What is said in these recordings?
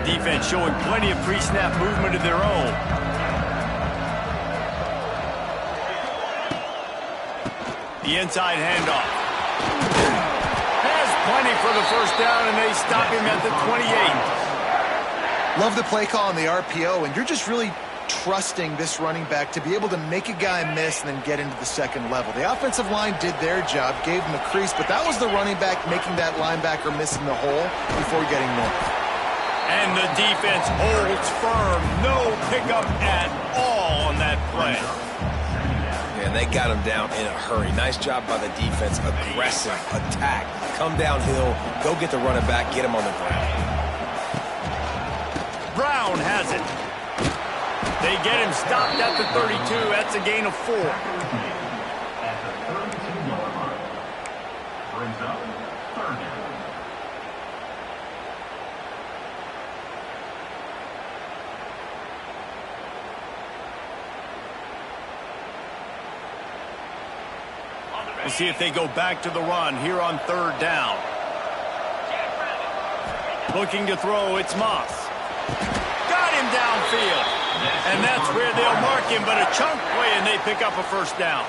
Defense showing plenty of pre-snap movement of their own. The inside handoff. Has plenty for the first down, and they stop him at the 28. Love the play call on the RPO, and you're just really trusting this running back to be able to make a guy miss and then get into the second level. The offensive line did their job, gave him a crease, but that was the running back making that linebacker miss in the hole before getting north. And the defense holds firm. No pickup at all on that play. Yeah, they got him down in a hurry. Nice job by the defense. Aggressive attack. Come downhill. Go get the running back. Get him on the ground. Brown has it. They get him stopped at the 32. That's a gain of 4. At the 32-yard line. Brings up third down. We'll see if they go back to the run here on third down. Looking to throw, it's Moss. Got him downfield. And that's where they'll mark him, but a chunk play, and they pick up a first down.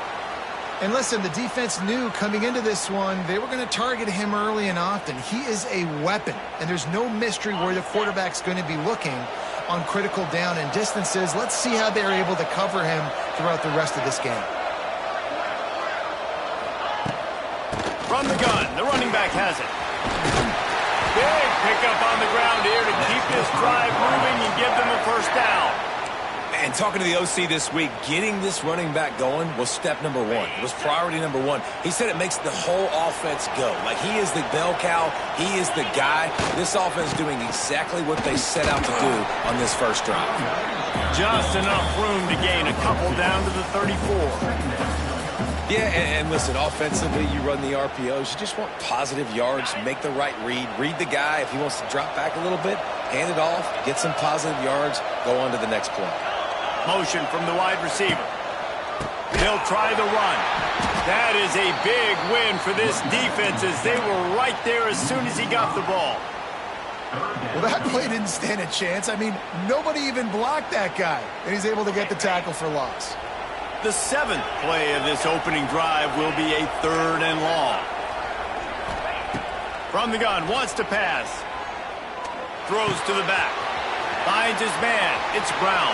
And listen, the defense knew coming into this one, they were going to target him early and often. He is a weapon, and there's no mystery where the quarterback's going to be looking on critical down and distances. Let's see how they're able to cover him throughout the rest of this game. From the gun, the running back has it. Big pickup on the ground here to keep this drive moving and give them a first down. And talking to the OC this week, getting this running back going was step number 1. It was priority number 1. He said it makes the whole offense go. Like, he is the bell cow. He is the guy. This offense is doing exactly what they set out to do on this first drive. Just enough room to gain a couple down to the 34. Yeah, and listen, offensively, you run the RPOs. You just want positive yards, make the right read the guy. If he wants to drop back a little bit, hand it off, get some positive yards, go on to the next play. Motion from the wide receiver. They'll try the run. That is a big win for this defense as they were right there as soon as he got the ball. Well, that play didn't stand a chance. I mean, nobody even blocked that guy, and he's able to get the tackle for loss. The 7th play of this opening drive will be a 3rd and long. From the gun, wants to pass. Throws to the back. Finds his man. It's Brown.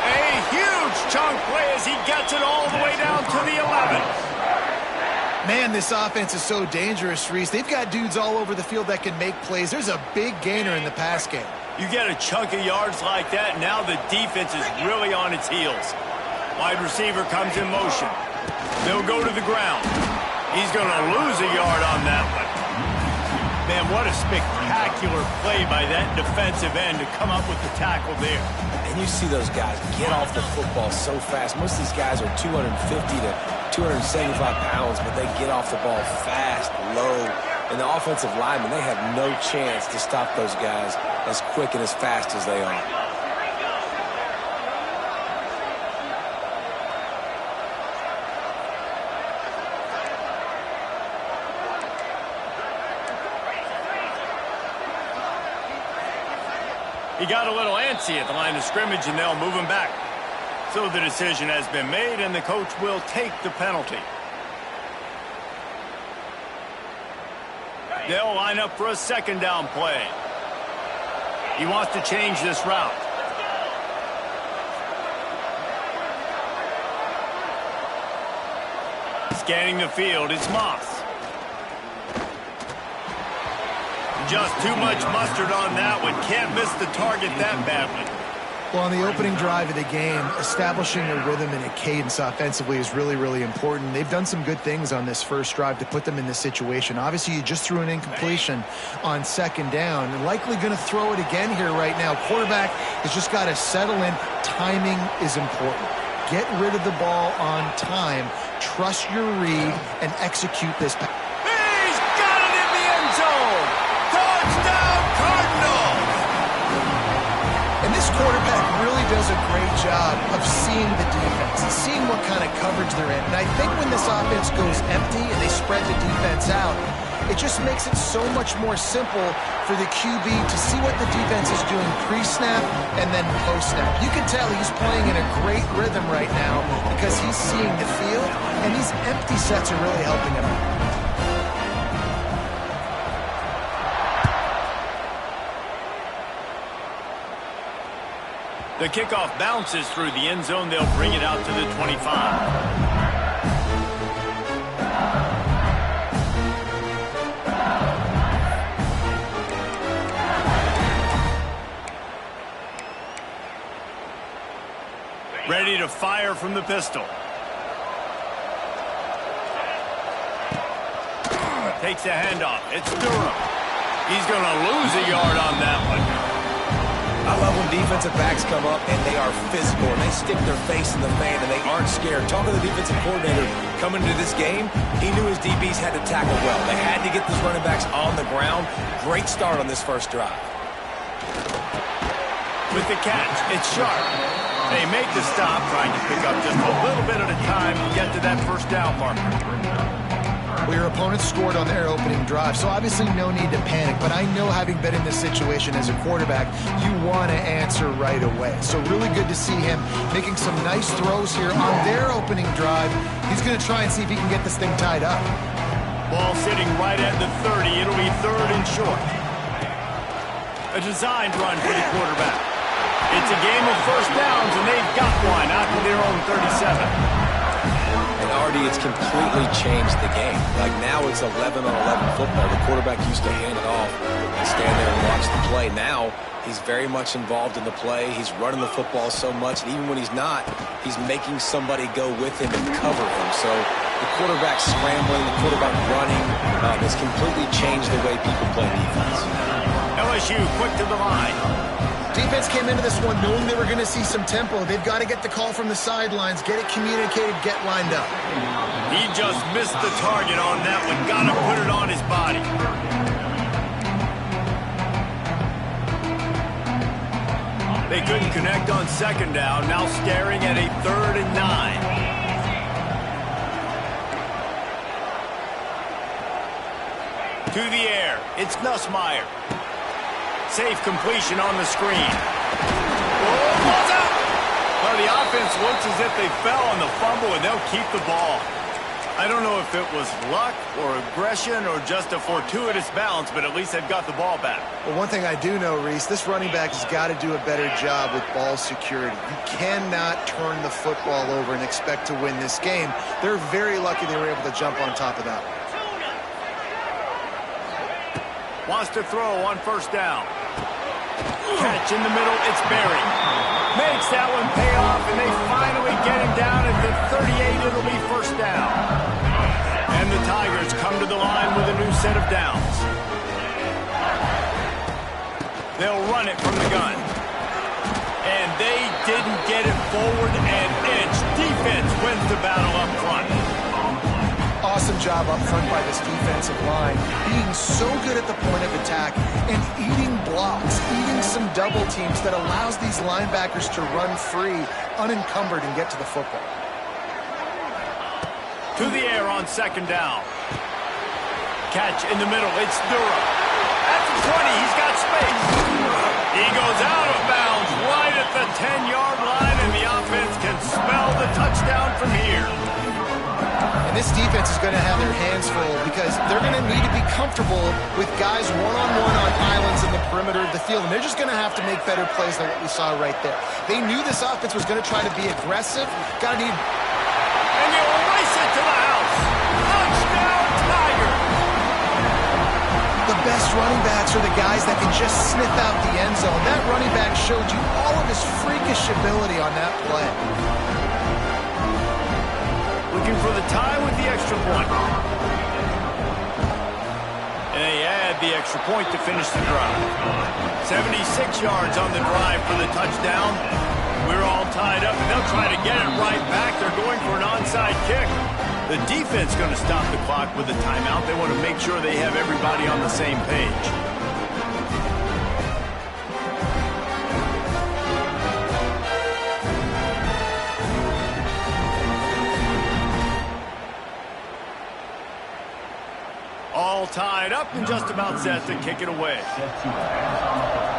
A huge chunk play as he gets it all the way down to the 11. Man, this offense is so dangerous, Reese. They've got dudes all over the field that can make plays. There's a big gainer in the pass game. You get a chunk of yards like that, now the defense is really on its heels. Wide receiver comes in motion. They'll go to the ground. He's going to lose a yard on that one. Man, what a spectacular play by that defensive end to come up with the tackle there. And you see those guys get off the football so fast. Most of these guys are 250 to 275 pounds, but they get off the ball fast, low. And the offensive linemen, they have no chance to stop those guys as quick and as fast as they are. He got a little antsy at the line of scrimmage, and they'll move him back. So the decision has been made, and the coach will take the penalty. They'll line up for a 2nd down play. He wants to change this route. Scanning the field, it's Moss. Just too much mustard on that one. Can't miss the target that badly. Well, on the opening drive of the game, establishing a rhythm and a cadence offensively is really, really important. They've done some good things on this first drive to put them in this situation. Obviously, you just threw an incompletion on 2nd down. And likely going to throw it again here right now. Quarterback has just got to settle in. Timing is important. Get rid of the ball on time. Trust your read and execute this pass. He's got it in the end zone. Touchdown, Cardinals! And this quarterback really does a great job of seeing the defense, seeing what kind of coverage they're in. And I think when this offense goes empty and they spread the defense out, it just makes it so much more simple for the QB to see what the defense is doing pre-snap and then post-snap. You can tell he's playing in a great rhythm right now because he's seeing the field, and these empty sets are really helping him out. The kickoff bounces through the end zone. They'll bring it out to the 25. Ready to fire from the pistol. Takes a handoff. It's Durham. He's going to lose a yard on that one. I love when defensive backs come up and they are physical and they stick their face in the fan and they aren't scared. Talking to the defensive coordinator coming into this game, he knew his DBs had to tackle well. They had to get these running backs on the ground. Great start on this first drive. With the catch, it's Sharp. They make the stop, trying to pick up just a little bit at a time to get to that first down marker. Well, your opponent scored on their opening drive, so obviously no need to panic. But I know, having been in this situation as a quarterback, you want to answer right away. So really good to see him making some nice throws here on their opening drive. He's going to try and see if he can get this thing tied up. Ball sitting right at the 30. It'll be 3rd and short. A designed run for the quarterback. It's a game of first downs, and they've got one out to their own 37. And Artie, it's completely changed the game. Like now it's 11-on-11 football. The quarterback used to hand it off and stand there and watch the play. Now he's very much involved in the play. He's running the football so much, and even when he's not, he's making somebody go with him and cover him. So the quarterback scrambling, the quarterback running has completely changed the way people play defense. LSU quick to the line. Defense came into this one knowing they were going to see some tempo. They've got to get the call from the sidelines, get it communicated, get lined up. He just missed the target on that one. Got to put it on his body. They couldn't connect on second down. Now staring at a 3rd and 9. To the air. It's Nussmeier. Safe completion on the screen. Oh, ball's out! Well, the offense looks as if they fell on the fumble, and they'll keep the ball. I don't know if it was luck or aggression or just a fortuitous bounce, but at least they've got the ball back. Well, one thing I do know, Reese, this running back has got to do a better job with ball security. You cannot turn the football over and expect to win this game. They're very lucky they were able to jump on top of that one. Wants to throw on first down. Catch in the middle, it's Berry. Makes that one pay off, and they finally get him down at the 38. It'll be first down. And the Tigers come to the line with a new set of downs. They'll run it from the gun. And they didn't get it forward an inch. Defense wins the battle up front. Awesome job up front by this defensive line, being so good at the point of attack and eating blocks, eating some double teams that allows these linebackers to run free, unencumbered, and get to the football. To the air on second down. Catch in the middle. It's Durham. At the 20, he's got space. He goes out of bounds right at the 10-yard line, and the offense can smell the touchdown from here. And this defense is going to have their hands full because they're going to need to be comfortable with guys one-on-one on islands in the perimeter of the field. And they're just going to have to make better plays than what we saw right there. They knew this offense was going to try to be aggressive. Got to need... And you race it to the house. Touchdown, Tiger. The best running backs are the guys that can just sniff out the end zone. That running back showed you all of his freakish ability on that play. Looking for the tie with the extra point. And they add the extra point to finish the drive. 76 yards on the drive for the touchdown. We're all tied up, and they'll try to get it right back. They're going for an onside kick. The defense going to stop the clock with a timeout. They want to make sure they have everybody on the same page. All tied. And just about set to kick it away. Set to advance on the play.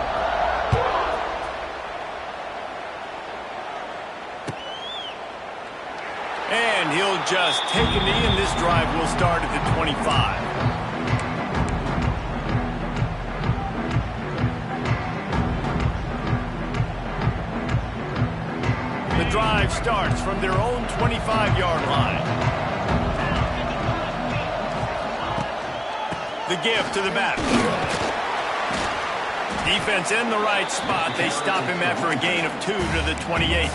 And he'll just take a knee, and this drive will start at the 25. The drive starts from their own 25-yard line. The give to the back. Defense in the right spot. They stop him after a gain of 2 to the 28.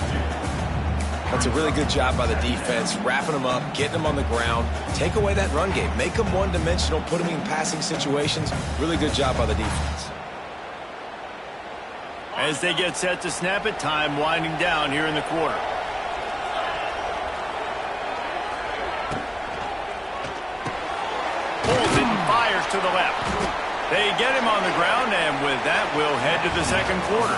That's a really good job by the defense, wrapping them up, getting them on the ground, take away that run game, make them one-dimensional, put them in passing situations. Really good job by the defense. As they get set to snap it, time winding down here in the quarter. Pulls it and fires to the left. They get him on the ground, and with that, we'll head to the second quarter.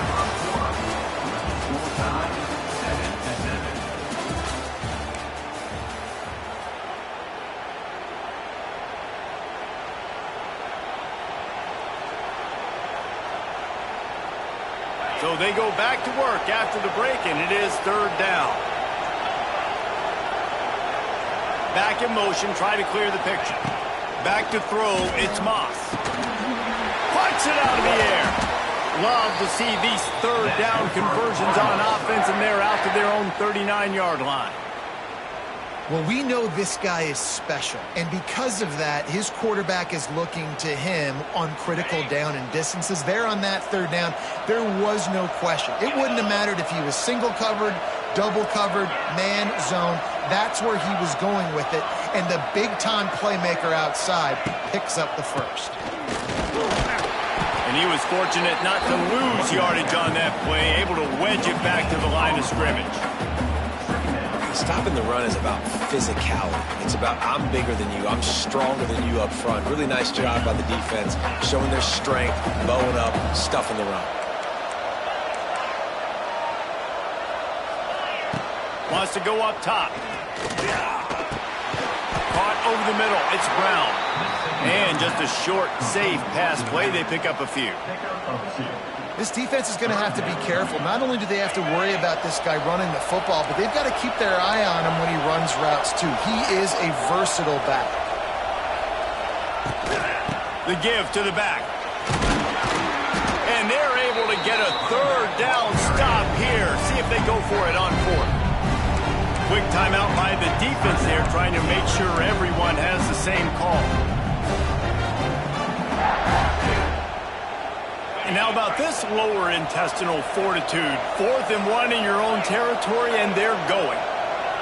So they go back to work after the break, and it is third down. Back in motion, try to clear the picture. Back to throw, it's Moss. Punts it out of the air. Love to see these third down conversions on offense, and they're out to their own 39-yard line. Well, we know this guy is special, and because of that, his quarterback is looking to him on critical down and distances. There on that third down, there was no question. It wouldn't have mattered if he was single covered, double covered, man, zone. That's where he was going with it, and the big-time playmaker outside picks up the first. And he was fortunate not to lose yardage on that play, able to wedge it back to the line of scrimmage. Stopping the run is about physicality. It's about I'm bigger than you, I'm stronger than you up front. Really nice job by the defense, showing their strength, bowing up, stuffing the run. Wants to go up top. Caught over the middle. It's Brown. And just a short, safe pass play. They pick up a few. This defense is going to have to be careful. Not only do they have to worry about this guy running the football, but they've got to keep their eye on him when he runs routes, too. He is a versatile back. The give to the back. And they're able to get a third down stop here. See if they go for it on fourth. Quick timeout by the defense there, trying to make sure everyone has the same call. And how about this lower intestinal fortitude? 4th and 1 in your own territory, and they're going.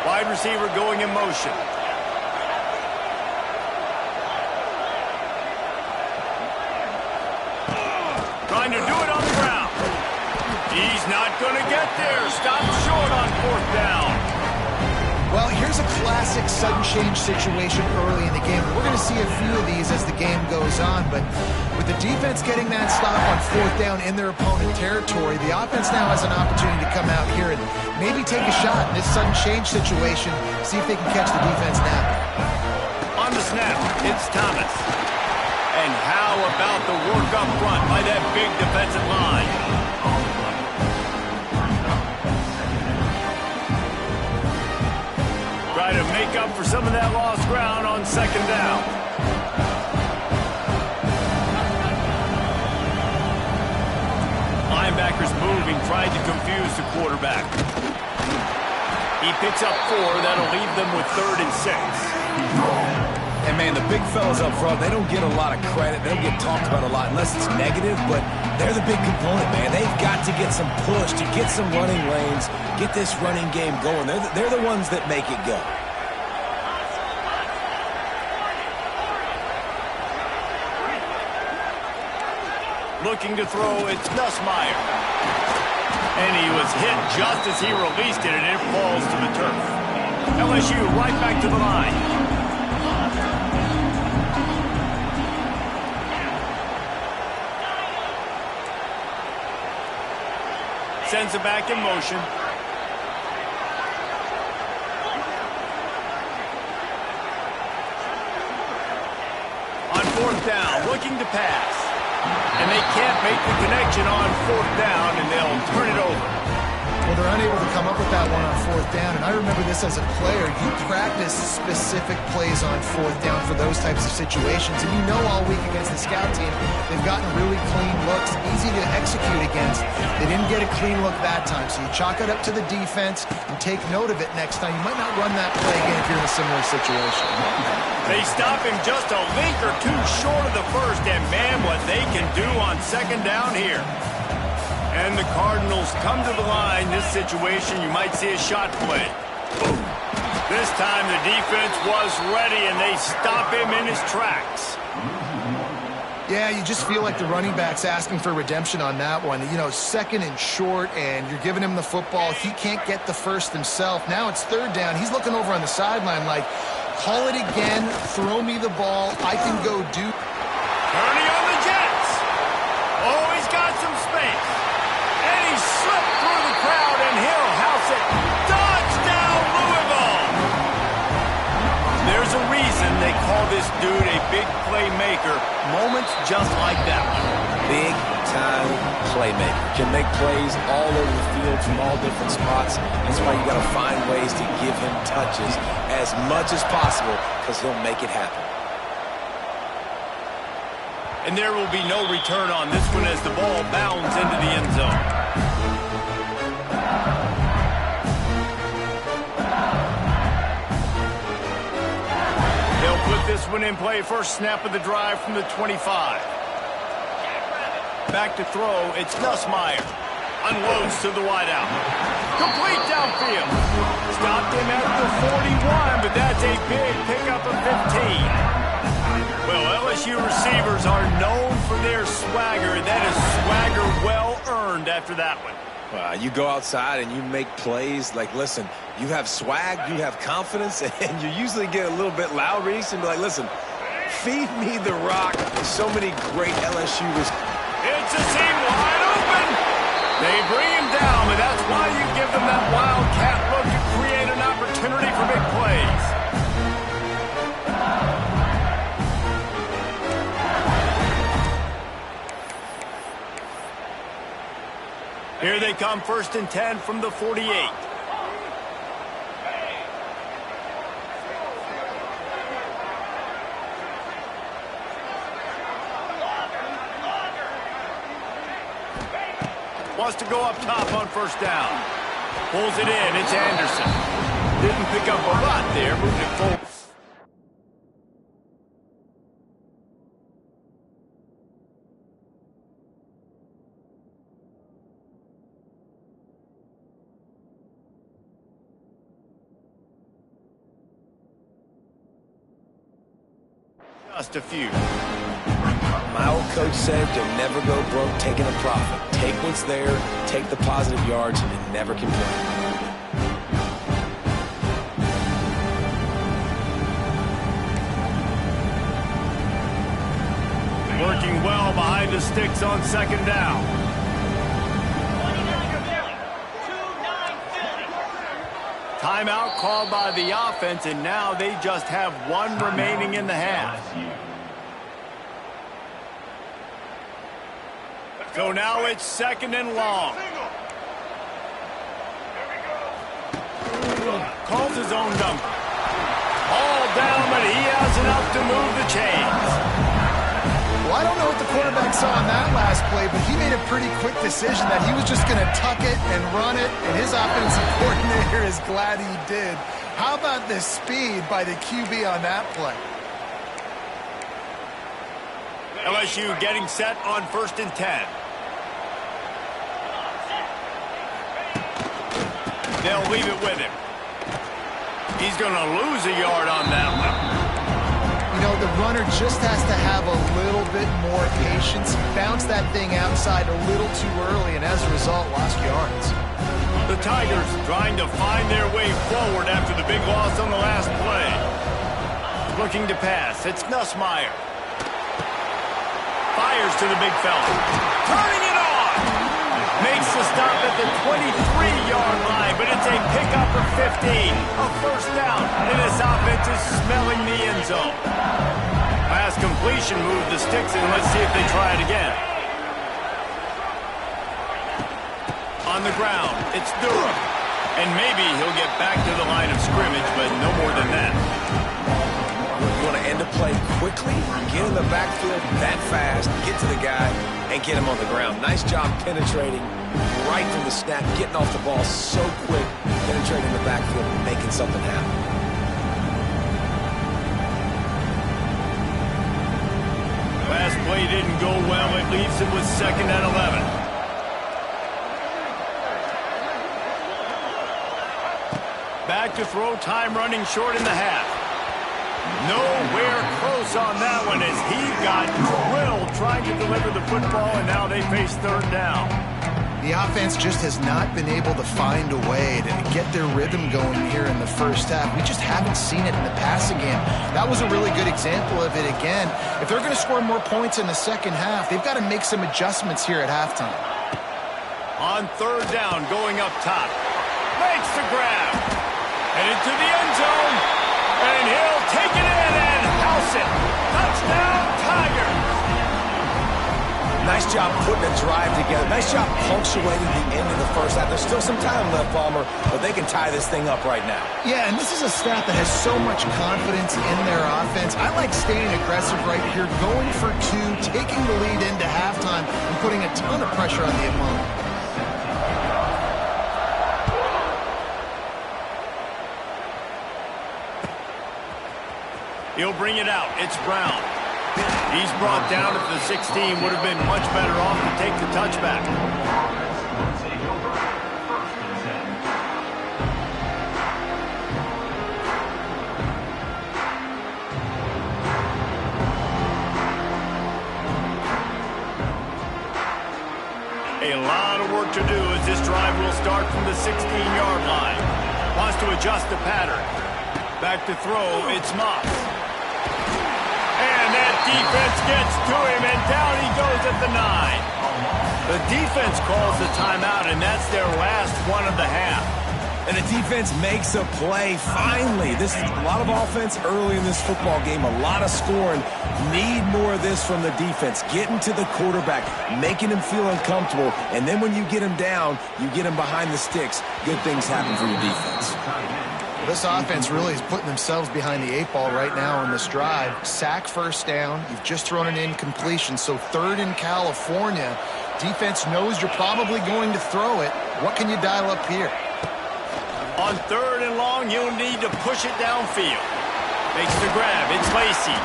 Wide receiver going in motion. Trying to do it on the ground. He's not going to get there. Stopped short on 4th down. Well, here's a classic sudden change situation early in the game. We're going to see a few of these as the game goes on, but with the defense getting that stop on 4th down in their opponent territory, the offense now has an opportunity to come out here and maybe take a shot in this sudden change situation, see if they can catch the defense now. On the snap, it's Thomas. And how about the work up front by that big defensive line? Try to make up for some of that lost ground on 2nd down. Linebackers moving, trying to confuse the quarterback. He picks up 4. That'll leave them with 3rd and 6. And, man, the big fellas up front, they don't get a lot of credit. They don't get talked about a lot unless it's negative, but they're the big component, man. They've got to get some push, to get some running lanes, get this running game going. They're the ones that make it go. Looking to throw, it's Nussmeier. And he was hit just as he released it, and it falls to the turf. LSU right back to the line. Sends it back in motion. On 4th down, looking to pass. And they can't make the connection on fourth down, and they'll turn it over. Well, they're unable to come up with that one on fourth down, and I remember this as a player. You practice specific plays on fourth down for those types of situations, and you know all week against the scout team, they've gotten really clean looks, easy to execute against. They didn't get a clean look that time, so you chalk it up to the defense and take note of it next time. You might not run that play again if you're in a similar situation. They stop him just a link or two short of the first, and man, what they can do on second down here. And the Cardinals come to the line. This situation, you might see a shot play. Boom. This time the defense was ready, and they stop him in his tracks. Yeah, you just feel like the running back's asking for redemption on that one. You know, second and short, and you're giving him the football. He can't get the first himself. Now it's third down. He's looking over on the sideline like, call it again, throw me the ball, I can go do. Purdy on the Jets. Oh, he's got some space. And he slipped through the crowd, and he'll house it. Touchdown, Louisville! There's a reason they call this dude a big playmaker. Moments just like that one. Big-time playmaker. Can make plays all over the field from all different spots. That's why you got to find ways to give him touches as much as possible, because he'll make it happen. And there will be no return on this one as the ball bounds into the end zone. They'll put this one in play. First snap of the drive from the 25. Back to throw. It's Nussmeier. Unloads to the wideout. Complete downfield. Stopped him at the 41, but that's a big pickup of 15. Well, LSU receivers are known for their swagger, and that is swagger well earned after that one. You go outside and you make plays. Like, listen, you have swag, you have confidence, and you usually get a little bit loud, Reese, and be like, listen, feed me the rock. So many great LSU receivers. It's a seam wide open. They bring him down, but that's why you give them that wildcat look to create an opportunity for big plays. Here they come, 1st and 10 from the 48. Wants to go up top on 1st down. Pulls it in, it's Anderson. Didn't pick up a lot there, moved it forward. Just a few. My old coach said you'll never go broke taking a profit. Take what's there, take the positive yards, and never complain. Working well behind the sticks on 2nd down. Timeout called by the offense, and now they just have one remaining in the half. So now it's 2nd and long. Calls his own number. All down, but he has enough to move the chains. Well, I don't know what the quarterback saw on that last play, but he made a pretty quick decision that he was just going to tuck it and run it, and his offensive coordinator is glad he did. How about the speed by the QB on that play? LSU getting set on 1st and 10. They'll leave it with him. He's going to lose a yard on that one. You know, the runner just has to have a little bit more patience. Bounce that thing outside a little too early, and as a result, lost yards. The Tigers trying to find their way forward after the big loss on the last play. Looking to pass. It's Nussmeier. Fires to the big fella. Turning it on. Makes the stop at the 23-yard line, but it's a pickup of 15. A 1st down, and this offense is smelling the end zone. Pass this completion moved the sticks, and let's see if they try it again. On the ground, it's Durham. And maybe he'll get back to the line of scrimmage, but no more than that. You want to end a play quickly, get in the backfield that fast, get to the guy, and get him on the ground. Nice job penetrating right from the snap, getting off the ball so quick, penetrating the backfield and making something happen. Last play didn't go well. It leaves him with 2nd and 11. Back to throw, time running short in the half. Nowhere close on that one as he got drilled trying to deliver the football, and now they face 3rd down. The offense just has not been able to find a way to get their rhythm going here in the first half. We just haven't seen it in the passing game. That was a really good example of it again. If they're going to score more points in the second half, they've got to make some adjustments here at halftime. On 3rd down, going up top. Makes the grab. Headed to the end zone, and he'll take it in and house it. Touchdown, Tigers. Nice job putting a drive together. Nice job punctuating the end of the first half. There's still some time left, Palmer, but they can tie this thing up right now. Yeah, and this is a staff that has so much confidence in their offense. I like staying aggressive right here, going for 2, taking the lead into halftime, and putting a ton of pressure on the opponent. He'll bring it out. It's Brown. He's brought down at the 16. Would have been much better off to take the touchback. A lot of work to do as this drive will start from the 16-yard line. Wants to adjust the pattern. Back to throw. It's Moss. And that defense gets to him, and down he goes at the 9. The defense calls the timeout, and that's their last one of the half. And the defense makes a play, finally. This is a lot of offense early in this football game, a lot of scoring. Need more of this from the defense. Getting to the quarterback, making him feel uncomfortable, and then when you get him down, you get him behind the sticks. Good things happen for your defense. This offense really is putting themselves behind the 8 ball right now on this drive. Sack 1st down. You've just thrown an incompletion, so 3rd in California. Defense knows you're probably going to throw it. What can you dial up here? On 3rd and long, you'll need to push it downfield. Makes the grab. It's Lacy.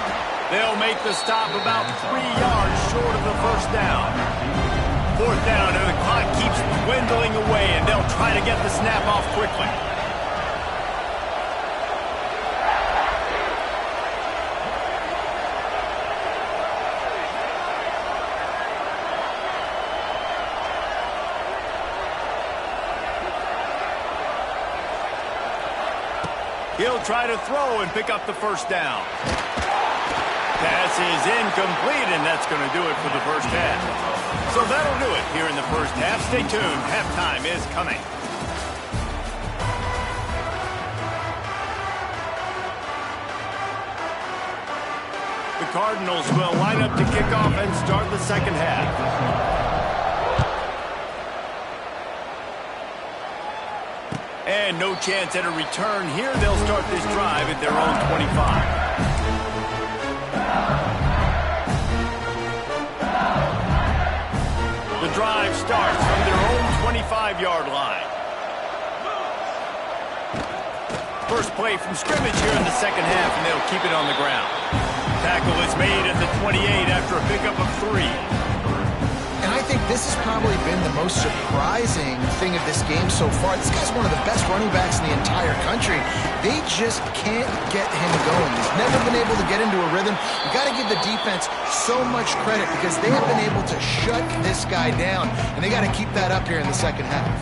They'll make the stop about 3 yards short of the 1st down. 4th down, and the clock keeps dwindling away, and they'll try to get the snap off quickly. He'll try to throw and pick up the 1st down. Pass is incomplete, and that's going to do it for the first half. So that'll do it here in the first half. Stay tuned. Halftime is coming. The Cardinals will line up to kick off and start the second half. And no chance at a return here. They'll start this drive at their own 25. The drive starts from their own 25-yard line. First play from scrimmage here in the second half, and they'll keep it on the ground. Tackle is made at the 28 after a pickup of 3. And I think this has probably been the most surprising thing of this game so far. This guy's one of the best running backs in the entire country. They just can't get him going. He's never been able to get into a rhythm. You got to give the defense so much credit because they have been able to shut this guy down, and they got to keep that up here in the second half.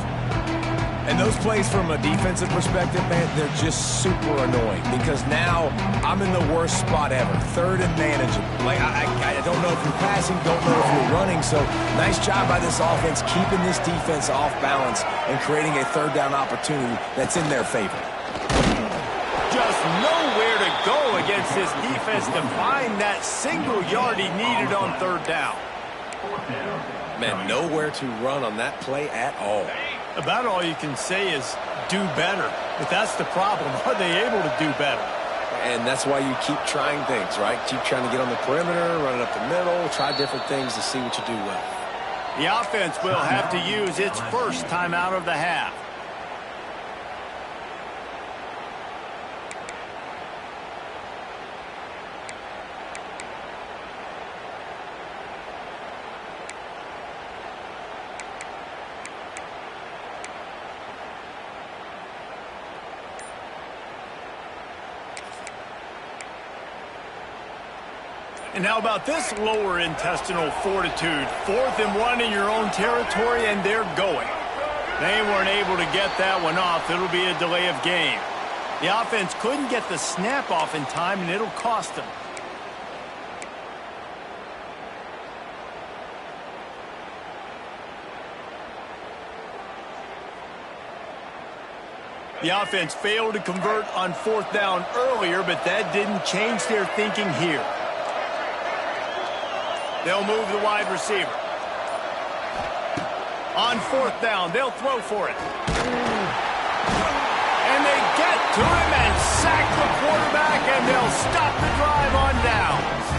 And those plays from a defensive perspective, man, they're just super annoying because now I'm in the worst spot ever. 3rd and manageable. Like, I don't know if you're passing, don't know if you're running. So nice job by this offense keeping this defense off balance and creating a 3rd down opportunity that's in their favor. Just just nowhere to go against this defense to find that single yard he needed on third down. Man, nowhere to run on that play at all. About all you can say is do better. But that's the problem. Are they able to do better? And that's why you keep trying things, right? Keep trying to get on the perimeter, run it up the middle, try different things to see what you do well. The offense will have to use its first timeout of the half. And how about this lower intestinal fortitude? 4th and 1 in your own territory, and they're going. They weren't able to get that one off. It'll be a delay of game. The offense couldn't get the snap off in time, and it'll cost them. The offense failed to convert on 4th down earlier, but that didn't change their thinking here. They'll move the wide receiver. On 4th down, they'll throw for it. And they get to him and sack the quarterback, and they'll stop the drive on downs.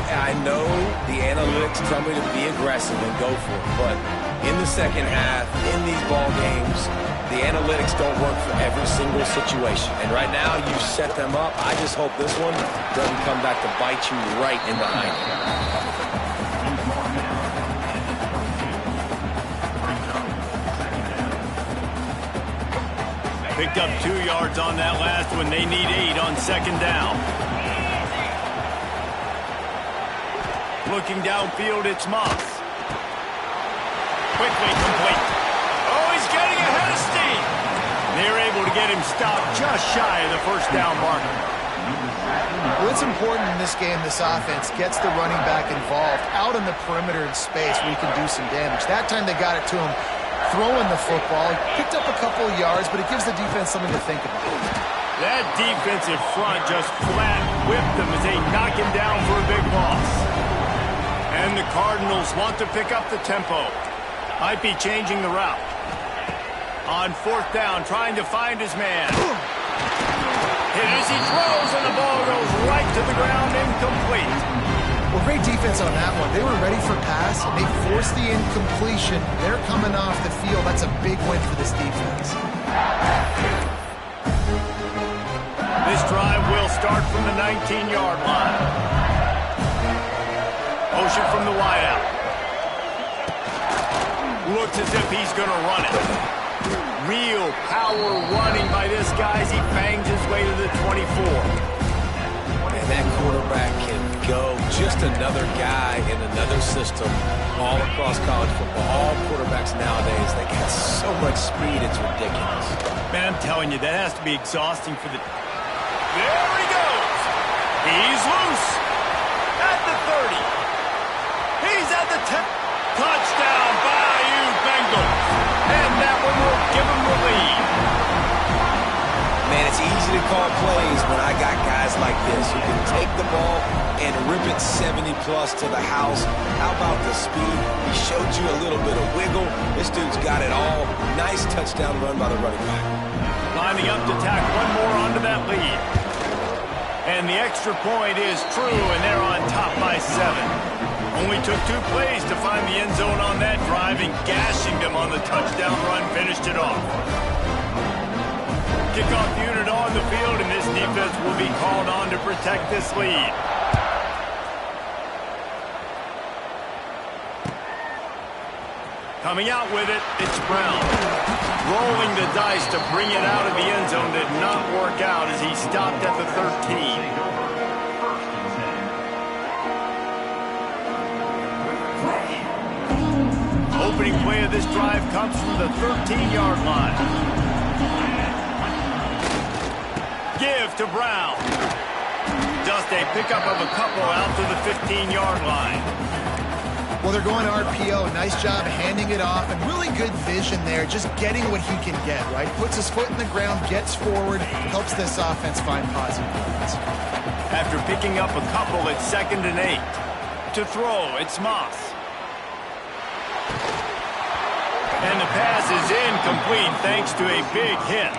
I know the analytics tell me to be aggressive and go for it, but in the second half, in these ball games, the analytics don't work for every single situation. And right now, you've set them up. I just hope this one doesn't come back to bite you right in the hind. Picked up 2 yards on that last one. They need 8 on 2nd down. Looking downfield, it's Moss. Quickly complete. Oh, he's getting ahead of steam. They're able to get him stopped just shy of the 1st down marker. Well, it's important in this game, this offense gets the running back involved out in the perimeter in space where he can do some damage. That time they got it to him throwing the football. Picked up a couple of yards, but it gives the defense something to think about. That defensive front just flat whipped them as they knock him down for a big loss. And the Cardinals want to pick up the tempo. Might be changing the route. On 4th down, trying to find his man. Hit as he throws, and the ball goes right to the ground, incomplete. Well, great defense on that one. They were ready for pass, and they forced the incompletion. They're coming off the field. That's a big win for this defense. This drive will start from the 19-yard line. Motion from the wideout. Looks as if he's going to run it. Real power running by this guy as he bangs his way to the 24. And that quarterback can go. Just another guy in another system all across college football. All quarterbacks nowadays, they got so much speed, it's ridiculous. Man, I'm telling you, that has to be exhausting for the... There he goes. He's loose. At the 30. He's at the 10. Touchdown, Bayou Bengals. And that one will give him the lead. Man, it's easy to call plays when I got guys like this who can take the ball and rip it 70-plus to the house. How about the speed? He showed you a little bit of wiggle. This dude's got it all. Nice touchdown run by the running back. Lining up to tack one more onto that lead. And the extra point is true, and they're on top by 7. Only took 2 plays to find the end zone on that drive, and gashing them on the touchdown run finished it off. Kickoff unit on the field, and this defense will be called on to protect this lead. Coming out with it, it's Brown. Rolling the dice to bring it out of the end zone did not work out as he stopped at the 13. Opening play of this drive comes from the 13-yard line. Give to Brown. Just a pickup of a couple out to the 15-yard line. Well, they're going RPO. Nice job handing it off, and really good vision there, just getting what he can get, right? Puts his foot in the ground, gets forward, helps this offense find positive points. After picking up a couple at 2nd and 8. To throw, it's Moss. And the pass is incomplete thanks to a big hit.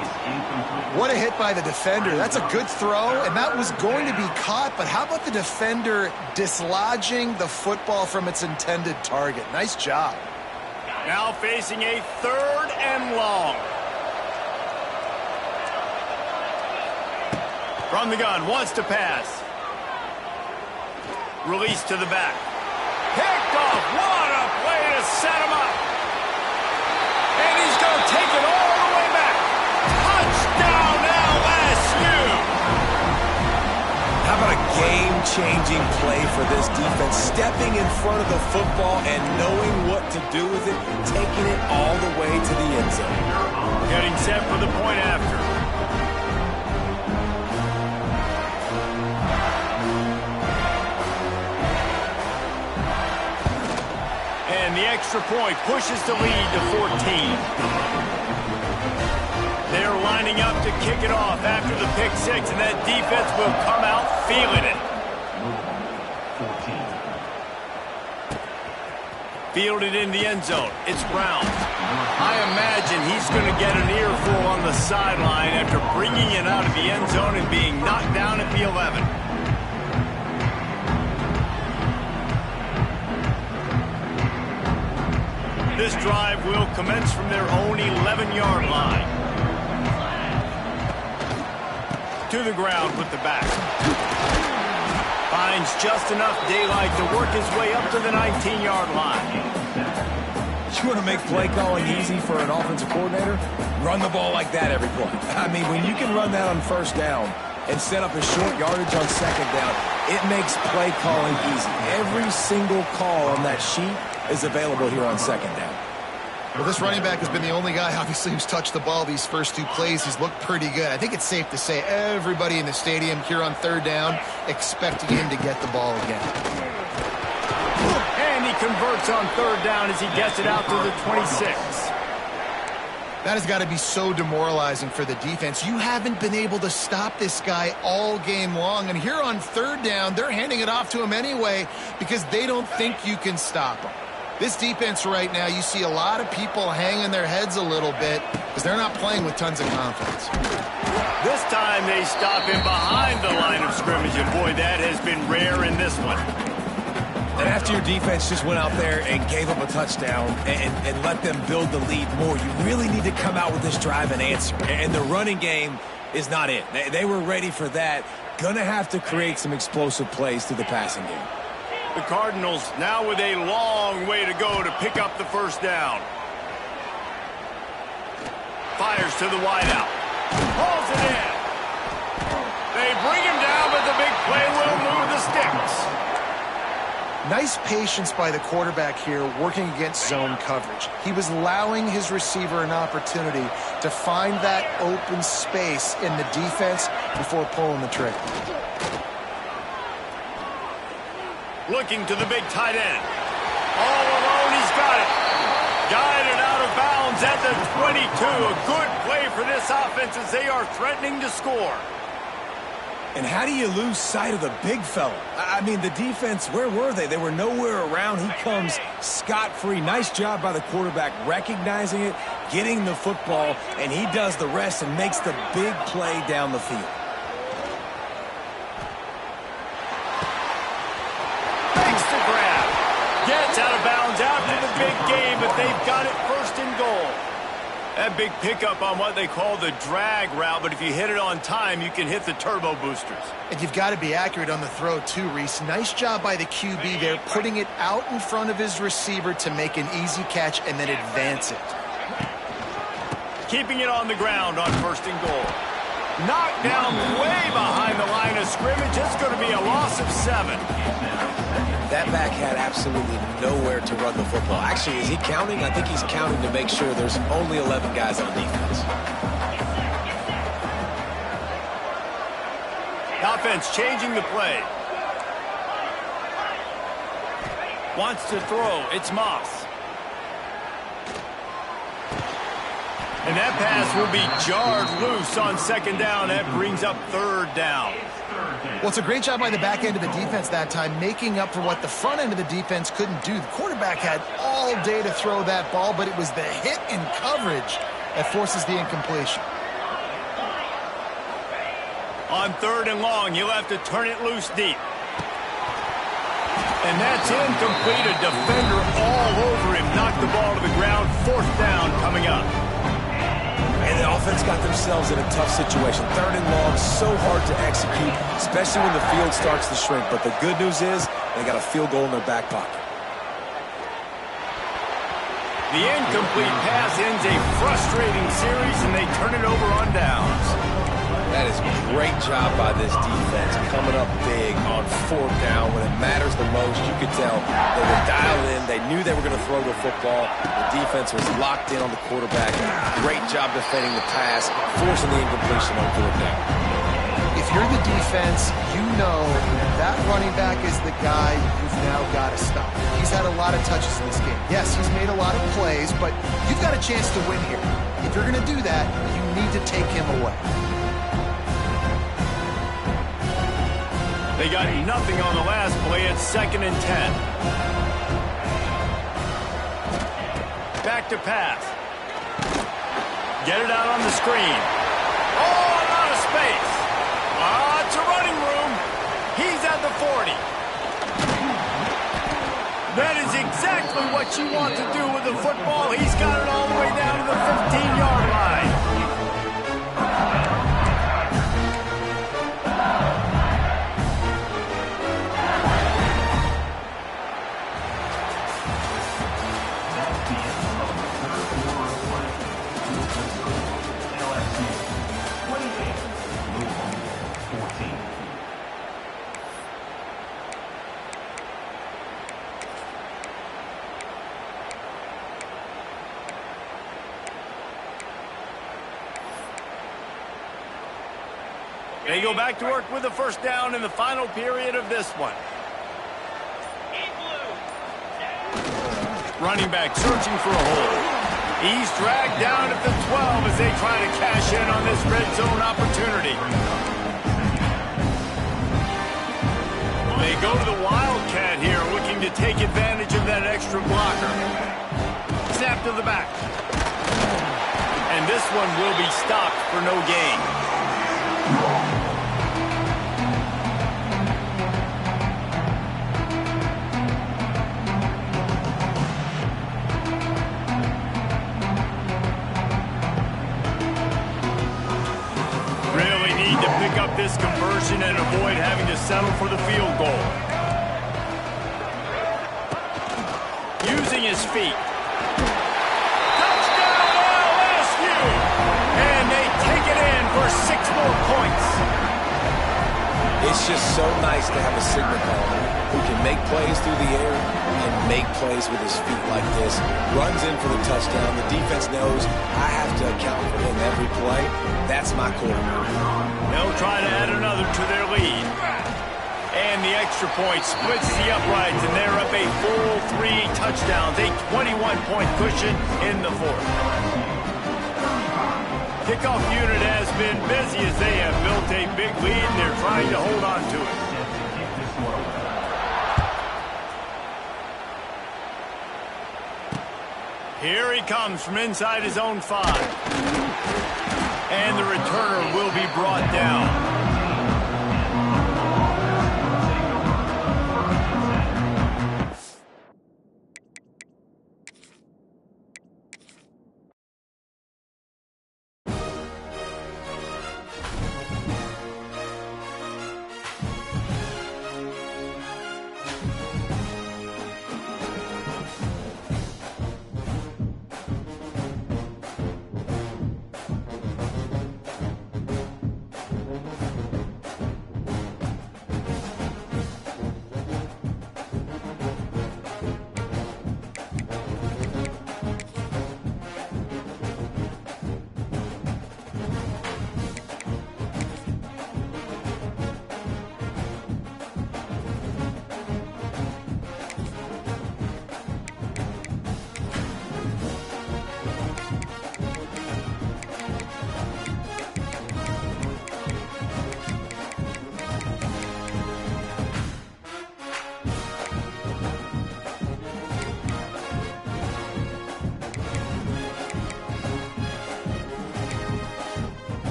What a hit by the defender. That's a good throw, and that was going to be caught, but how about the defender dislodging the football from its intended target? Nice job. Now facing a 3rd and long. From the gun, wants to pass. Release to the back. Picked off. What a play to set him up. And he's going to take it all the way back. Touchdown LSU. How about a game-changing play for this defense? Stepping in front of the football and knowing what to do with it, taking it all the way to the end zone. Getting set for the point after. And the extra point pushes the lead to 14. They're lining up to kick it off after the pick six, and that defense will come out feeling it. 14. Fielded in the end zone. It's Brown. I imagine he's going to get an earful on the sideline after bringing it out of the end zone and being knocked down at the 11. This drive will commence from their own 11-yard line. To the ground with the back. Finds just enough daylight to work his way up to the 19-yard line. You want to make play calling easy for an offensive coordinator? Run the ball like that every play. I mean, when you can run that on 1st down and set up a short yardage on 2nd down, it makes play calling easy. Every single call on that sheet is available here on 2nd down. Well, this running back has been the only guy, obviously, who's touched the ball these first 2 plays. He's looked pretty good. I think it's safe to say everybody in the stadium here on 3rd down expecting him to get the ball again. And he converts on 3rd down as he gets it out to the 26. That has got to be so demoralizing for the defense. You haven't been able to stop this guy all game long. And here on 3rd down, they're handing it off to him anyway because they don't think you can stop him. This defense right now, you see a lot of people hanging their heads a little bit because they're not playing with tons of confidence. This time they stop him behind the line of scrimmage, and boy, that has been rare in this one. And after your defense just went out there and gave up a touchdown and let them build the lead more, you really need to come out with this drive and answer. And the running game is not it. They were ready for that. Gonna have to create some explosive plays through the passing game. The Cardinals now with a long way to go to pick up the 1st down. Fires to the wideout. Hauls it in. They bring him down, but the big play will move the sticks. Nice patience by the quarterback here working against zone coverage. He was allowing his receiver an opportunity to find that open space in the defense before pulling the trigger. Looking to the big tight end. All alone, he's got it. Guided out of bounds at the 22. A good play for this offense as they are threatening to score. And how do you lose sight of the big fella? I mean, the defense, where were they? They were nowhere around. He comes scot-free. Nice job by the quarterback recognizing it, getting the football, and he does the rest and makes the big play down the field. Gets out of bounds after the big game, but they've got it 1st and goal. That big pickup on what they call the drag route, but if you hit it on time, you can hit the turbo boosters. And you've got to be accurate on the throw too, Reese. Nice job by the QB there, putting it out in front of his receiver to make an easy catch and then advance it. Keeping it on the ground on 1st and goal. Knocked down way behind the line of scrimmage. It's going to be a loss of 7. That back had absolutely nowhere to run the football. Actually, is he counting? I think he's counting to make sure there's only 11 guys on defense. Offense changing the play. Wants to throw. It's Moss. And that pass will be jarred loose on second down. That brings up third down. Well, it's a great job by the back end of the defense that time, making up for what the front end of the defense couldn't do. The quarterback had all day to throw that ball, but it was the hit in coverage that forces the incompletion. On third and long, you'll have to turn it loose deep. And that's incomplete. A defender all over him. Knocked the ball to the ground. Fourth down coming up. And the offense got themselves in a tough situation. Third and long, so hard to execute, especially when the field starts to shrink. But the good news is they got a field goal in their back pocket. The incomplete pass ends a frustrating series, and they turn it over on downs. That is a great job by this defense, coming up big on fourth down. When it matters the most, you could tell they were dialed in. They knew they were going to throw the football. The defense was locked in on the quarterback. Great job defending the pass, forcing the incompletion on fourth down. If you're the defense, you know that running back is the guy you've now got to stop. He's had a lot of touches in this game. Yes, he's made a lot of plays, but you've got a chance to win here. If you're going to do that, you need to take him away. They got nothing on the last play. It's 2nd and 10. Back to pass. Get it out on the screen. Oh, a lot of space. It's a running room. He's at the 40. That is exactly what you want to do with the football. He's got it all the way down to the 15-yard line. They go back to work with the first down in the final period of this one. Running back searching for a hole. He's dragged down at the 12 as they try to cash in on this red zone opportunity. They go to the Wildcat here, looking to take advantage of that extra blocker. Snap to the back. And this one will be stopped for no gain. Really need to pick up this conversion and avoid having to settle for the field goal. Using his feet. And they take it in for 6 more points. It's just so nice to have a signal caller who can make plays through the air and make plays with his feet like this. Runs in for the touchdown. The defense knows I have to account for him every play. That's my quarterback. They'll try to add another to their lead. And the extra point splits the uprights, and they're up a full 3 touchdowns. A 21-point cushion in the fourth. Kickoff unit has been busy as they have built a big lead, and they're trying to hold on to it. Here he comes from inside his own 5. And the returner will be brought down.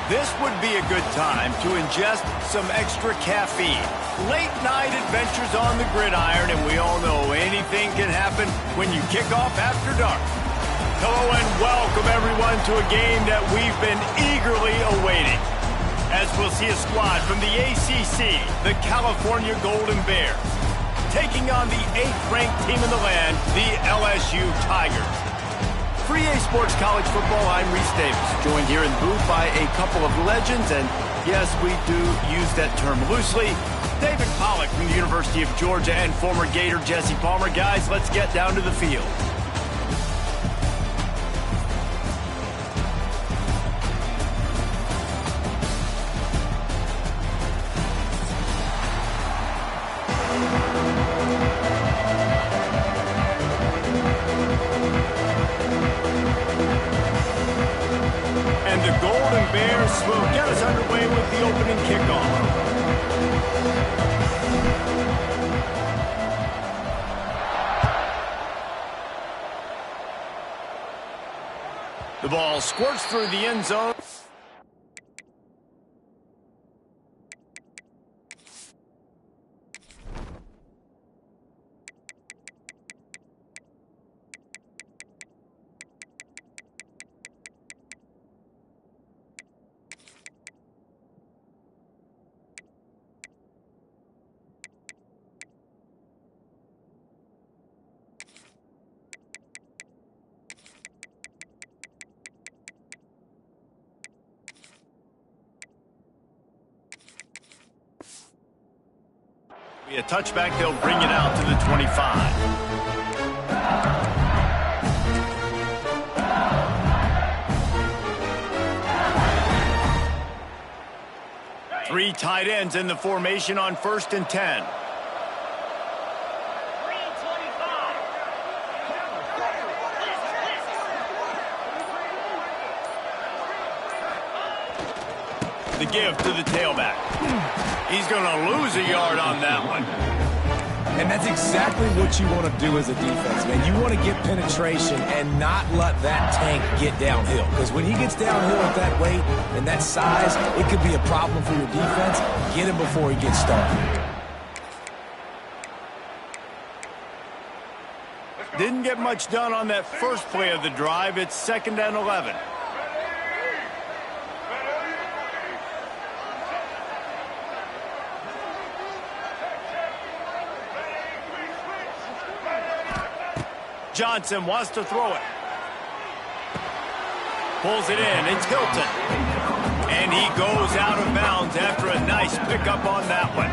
This would be a good time to ingest some extra caffeine. Late night adventures on the gridiron, and we all know anything can happen when you kick off after dark. Hello and welcome everyone to a game that we've been eagerly awaiting, as we'll see a squad from the ACC, the California Golden Bears, taking on the 8th-ranked team in the land, the LSU Tigers. For EA Sports College Football, I'm Reese Davis, joined here in the booth by a couple of legends, and yes, we do use that term loosely. David Pollack from the University of Georgia and former Gator Jesse Palmer. Guys, let's get down to the field. And the Golden Bears will get us underway with the opening kickoff. The ball squirts through the end zone. A touchback, they'll bring it out to the 25. Three tight ends in the formation on 1st and 10. The give to the tailback. He's going to lose a yard on that one. And that's exactly what you want to do as a defense, man. You want to get penetration and not let that tank get downhill. Because when he gets downhill at that weight and that size, it could be a problem for your defense. Get him before he gets started. Didn't get much done on that first play of the drive. It's 2nd and 11. Johnson wants to throw it. Pulls it in. It's Hilton. And he goes out of bounds after a nice pickup on that one.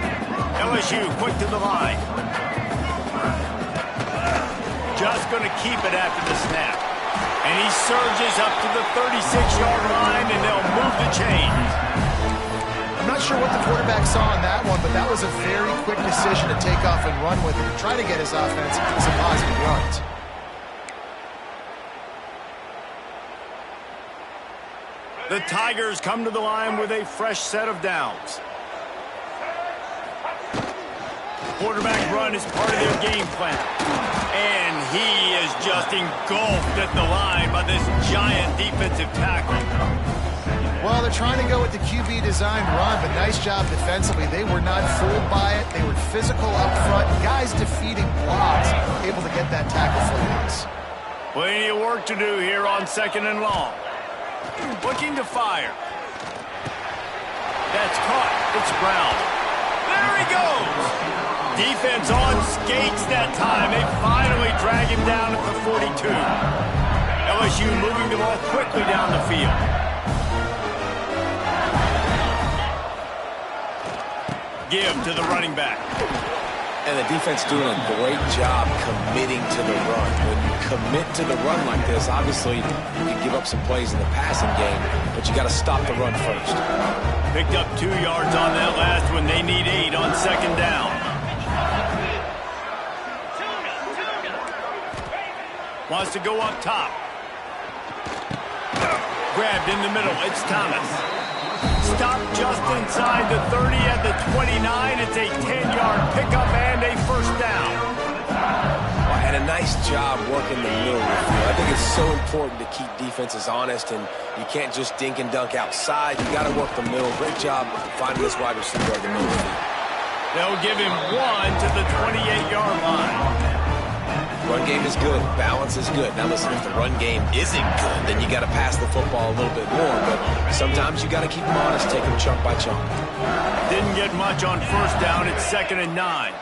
LSU quick to the line. Just going to keep it after the snap. And he surges up to the 36-yard line, and they'll move the chains. I'm not sure what the quarterback saw on that one, but that was a very quick decision to take off and run with it to try to get his offense some positive yards. The Tigers come to the line with a fresh set of downs. Quarterback run is part of their game plan. And he is just engulfed at the line by this giant defensive tackle. Well, they're trying to go with the QB designed run, but nice job defensively. They were not fooled by it. They were physical up front. Guys defeating blocks, able to get that tackle for loss. Plenty of work to do here on 2nd and long. Looking to fire. That's caught. It's Brown. There he goes. Defense on skates that time. They finally drag him down at the 42. LSU moving the ball quickly down the field. Give to the running back. And the defense doing a great job committing to the run. When you commit to the run like this, obviously you can give up some plays in the passing game, but you got to stop the run first. Picked up 2 yards on that last one. They need 8 on 2nd down. Wants to go up top. Grabbed in the middle. It's Thomas. Stopped just inside the 30 at the 29. It's a 10-yard pickup and a 1st down. And a nice job working the middle of the field. I think it's so important to keep defenses honest, and you can't just dink and dunk outside. You got to work the middle. Great job finding this wide receiver at the middle of the field. They'll give him 1 to the 28-yard line. Run game is good. Balance is good. Now listen, if the run game isn't good, then you got to pass the football a little bit more. But sometimes you got to keep them honest, take them chunk by chunk. Didn't get much on first down. It's 2nd and 9.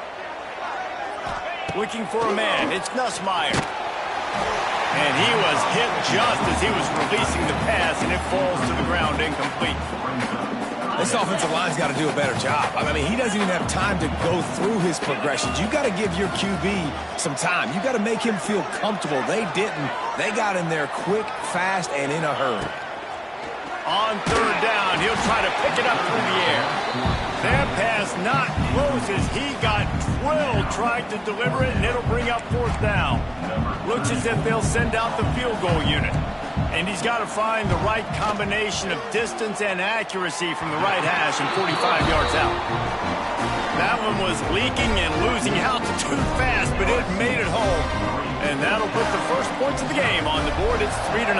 Looking for a man. It's Nussmeier. And he was hit just as he was releasing the pass, and it falls to the ground incomplete. This offensive line's got to do a better job. I mean, he doesn't even have time to go through his progressions. You got to give your QB some time. You got to make him feel comfortable. They didn't. They got in there quick, fast, and in a hurry. On 3rd down, he'll try to pick it up through the air. That pass not close as he got drilled trying to deliver it, and it'll bring up 4th down. Looks as if they'll send out the field goal unit. And he's got to find the right combination of distance and accuracy from the right hash and 45 yards out. That one was leaking and losing altitude fast, but it made it home. And that'll put the first points of the game on the board. It's 3-0.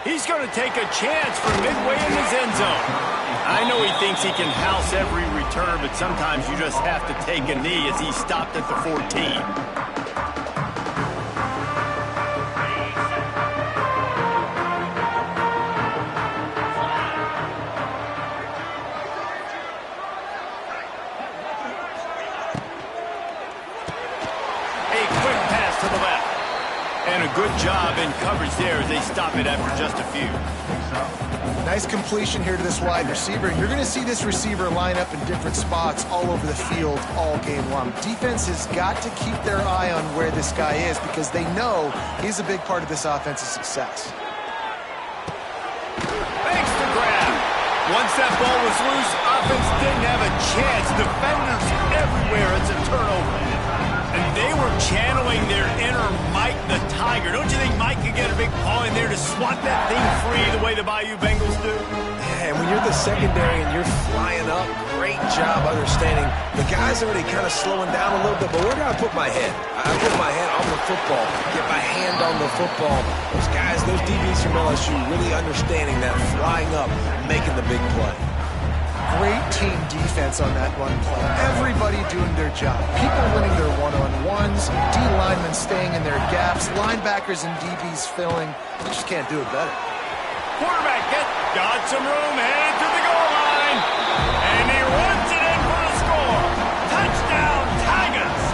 He's going to take a chance from midway in his end zone. I know he thinks he can house every return, but sometimes you just have to take a knee as he stopped at the 14. And a good job in coverage there as they stop it after just a few. Nice completion here to this wide receiver. You're going to see this receiver line up in different spots all over the field all game long. Defense has got to keep their eye on where this guy is because they know he's a big part of this offense's success. Thanks to grab. Once that ball was loose, offense didn't have a chance. Defenders everywhere. It's a turnover. And they were channeling their inner Mike the Tiger. Don't you think Mike could get a big paw in there to swat that thing free the way the Bayou Bengals do? Yeah, and when you're the secondary and you're flying up, great job understanding. The guy's already kind of slowing down a little bit, but where do I put my head? I put my head on the football, get my hand on the football. Those guys, those DBs from LSU really understanding that, flying up, making the big play. Great team defense on that run play. Everybody doing their job. People winning their one-on-ones, D linemen staying in their gaps, linebackers and DBs filling. You just can't do it better. Quarterback got some room, headed to the goal line, and he runs it in for the score. Touchdown, Tigers!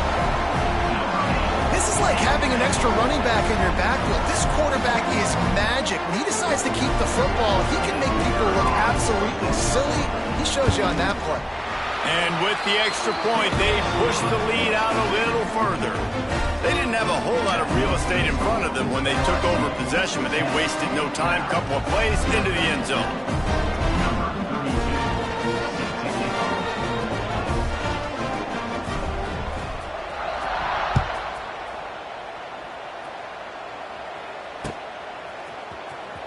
This is like having an extra running back in your backfield. This quarterback is magic. When he decides to keep the football, he can make people look absolutely silly. He shows you on that play. And with the extra point, they pushed the lead out a little further. They didn't have a whole lot of real estate in front of them when they took over possession, but they wasted no time. Couple of plays into the end zone.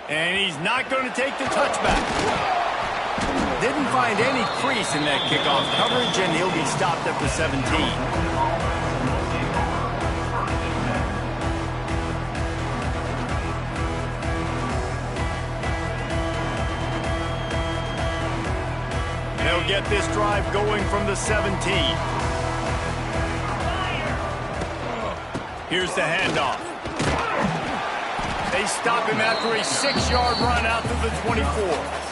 And he's not going to take the touchback. Didn't find any crease in that kickoff coverage, and he'll be stopped at the 17. They'll get this drive going from the 17. Here's the handoff. They stop him after a 6-yard run out to the 24.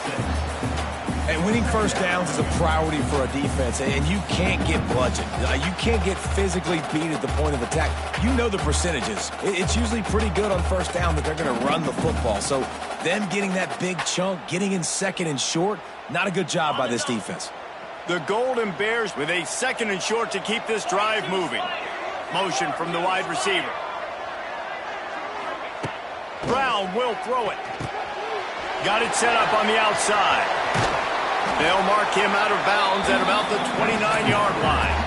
And winning first downs is a priority for a defense, and you can't get bludgeoned. You can't get physically beat at the point of attack. You know the percentages. It's usually pretty good on first down that they're going to run the football. So them getting that big chunk, getting in 2nd and short, not a good job by this defense. The Golden Bears with a 2nd and short to keep this drive moving. Motion from the wide receiver. Brown will throw it. Got it set up on the outside. They'll mark him out of bounds at about the 29-yard line.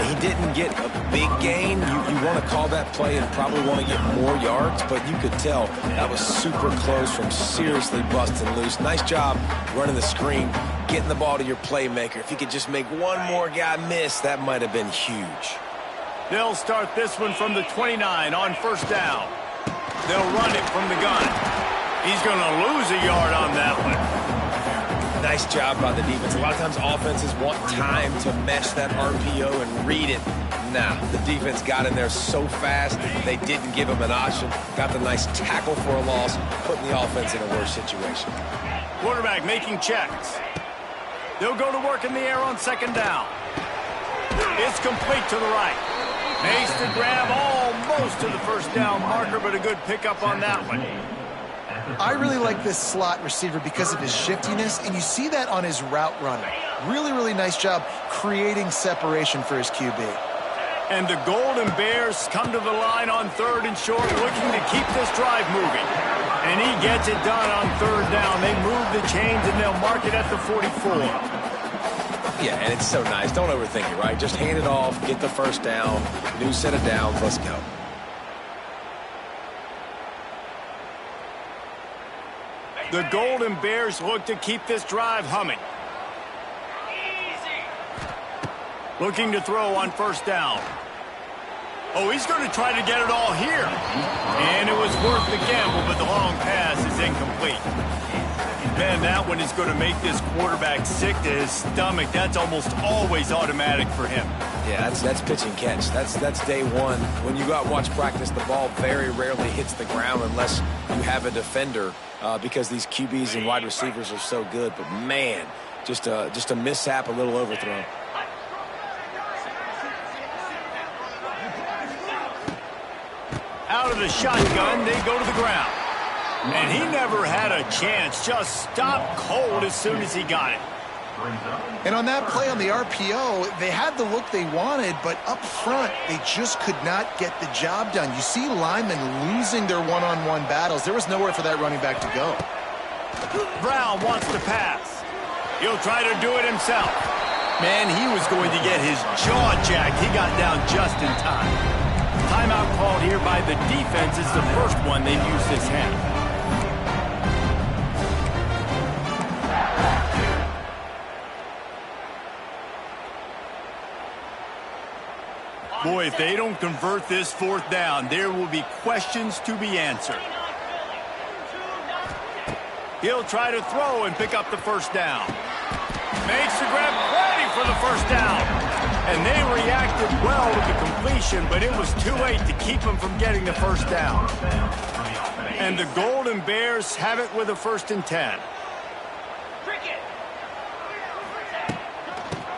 He didn't get a big gain. You want to call that play and probably want to get more yards, but you could tell that was super close from seriously busting loose. Nice job running the screen. getting the ball to your playmaker. If you could just make one more guy miss, that might have been huge. They'll start this one from the 29 on first down. They'll run it from the gun. He's going to lose a yard on that one. Nice job by the defense. A lot of times offenses want time to mesh that RPO and read it. Nah, the defense got in there so fast, they didn't give him an option. Got the nice tackle for a loss, putting the offense in a worse situation. Quarterback making checks. They'll go to work in the air on second down. It's complete to the right. Makes the grab almost to the first down marker, but a good pickup on that one. I really like this slot receiver because of his shiftiness, and you see that on his route running. Really, really nice job creating separation for his QB. And the Golden Bears come to the line on third and short, looking to keep this drive moving. And he gets it done on third down. They move the chains, and they'll mark it at the 44. Yeah, and it's so nice. Don't overthink it, right? Just hand it off, get the first down, new set of downs, let's go. The Golden Bears look to keep this drive humming. Looking to throw on first down. Oh, he's going to try to get it all here. And it was worth the gamble, but the long pass is incomplete. Man, that one is going to make this quarterback sick to his stomach. That's almost always automatic for him. Yeah, that's pitch and catch. That's day one. When you go out and watch practice, the ball very rarely hits the ground unless you have a defender because these QBs and wide receivers are so good. But, man, just a mishap, a little overthrown. Out of the shotgun, they go to the ground. And he never had a chance. Just stopped cold as soon as he got it. And on that play on the RPO, they had the look they wanted, but up front, they just could not get the job done. You see linemen losing their one-on-one battles. There was nowhere for that running back to go. Brown wants to pass. He'll try to do it himself. Man, he was going to get his jaw jacked. He got down just in time. Timeout called here by the defense. It's the first one they've used this half. Boy, if they don't convert this fourth down, there will be questions to be answered. He'll try to throw and pick up the first down. Makes the grab, ready for the first down. And they reacted well to the completion, but it was too late to keep them from getting the first down. And the Golden Bears have it with a 1st and 10.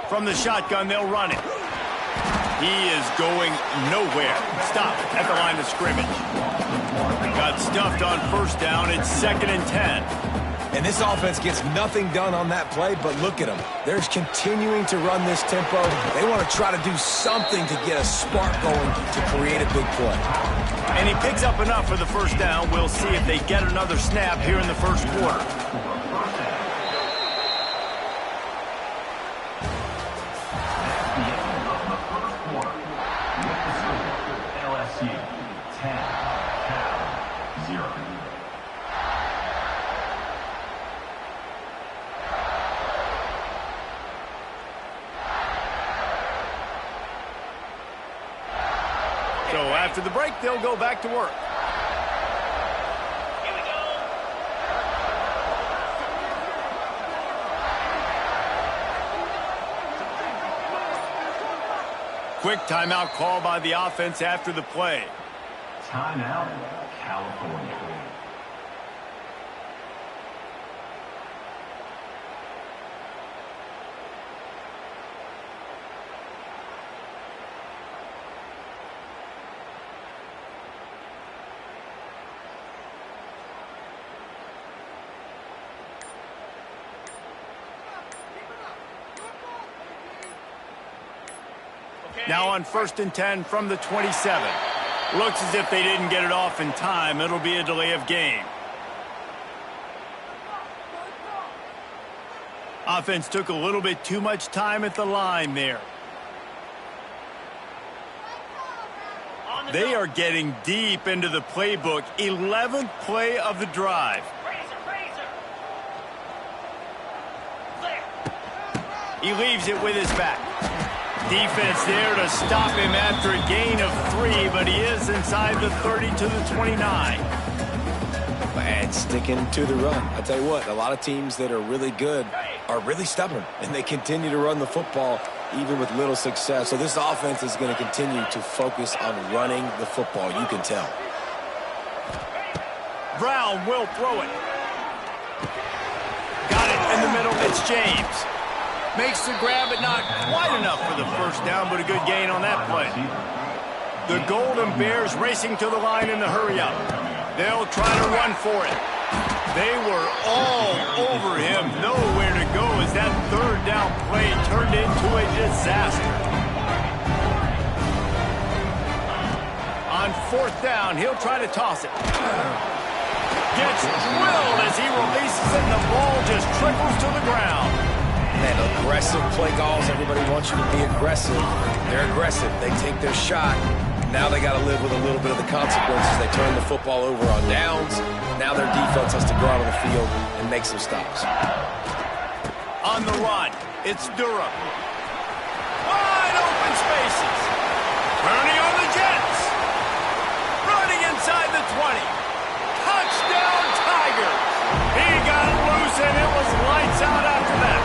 From the shotgun, they'll run it. He is going nowhere. Stop at the line of scrimmage. Got stuffed on first down. It's 2nd and 10. And this offense gets nothing done on that play, but look at them. They're continuing to run this tempo. They want to try to do something to get a spark going to create a big play. And he picks up enough for the first down. We'll see if they get another snap here in the first quarter. LSU 10, Cal 0. So after the break, they'll go back to work. Here we go. Quick timeout call by the offense after the play. Timeout, California. Now on 1st and 10 from the 27. Looks as if they didn't get it off in time. It'll be a delay of game. Offense took a little bit too much time at the line there. They are getting deep into the playbook. 11th play of the drive. He leaves it with his back. Defense there to stop him after a gain of 3, but he is inside the 30 to the 29. And sticking to the run. I tell you what, a lot of teams that are really good are really stubborn, and they continue to run the football even with little success. So this offense is going to continue to focus on running the football. You can tell. Brown will throw it. Got it in the middle. It's James. Makes the grab, but not quite enough for the first down, but a good gain on that play. The Golden Bears racing to the line in the hurry-up. They'll try to run for it. They were all over him. Nowhere to go as that third down play turned into a disaster. On fourth down, he'll try to toss it. Gets drilled as he releases it, and the ball just trickles to the ground. Man, aggressive play calls. Everybody wants you to be aggressive. They're aggressive. They take their shot. Now they got to live with a little bit of the consequences. They turn the football over on downs. Now their defense has to go out on the field and make some stops. On the run, it's Durham. Wide open spaces. Turning on the Jets. Running inside the 20. Touchdown, Tigers. He got loose, and it was lights out after that.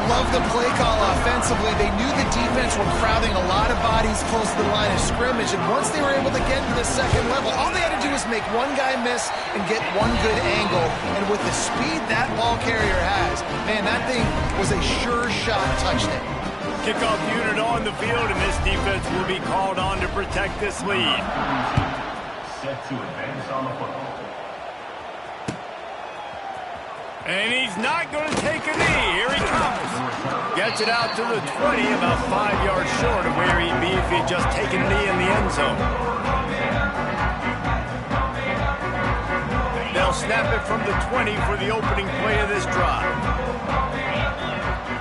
Love the play call offensively. They knew the defense were crowding a lot of bodies close to the line of scrimmage, and once they were able to get into the second level, all they had to do was make one guy miss and get one good angle. And with the speed that ball carrier has, man, that thing was a sure shot touchdown. Kickoff unit on the field, and this defense will be called on to protect this lead. Set to advance on the football. And he's not going to take a knee. Here he comes. Gets it out to the 20, about 5 yards short of where he'd be if he'd just taken a knee in the end zone. They'll snap it from the 20 for the opening play of this drive.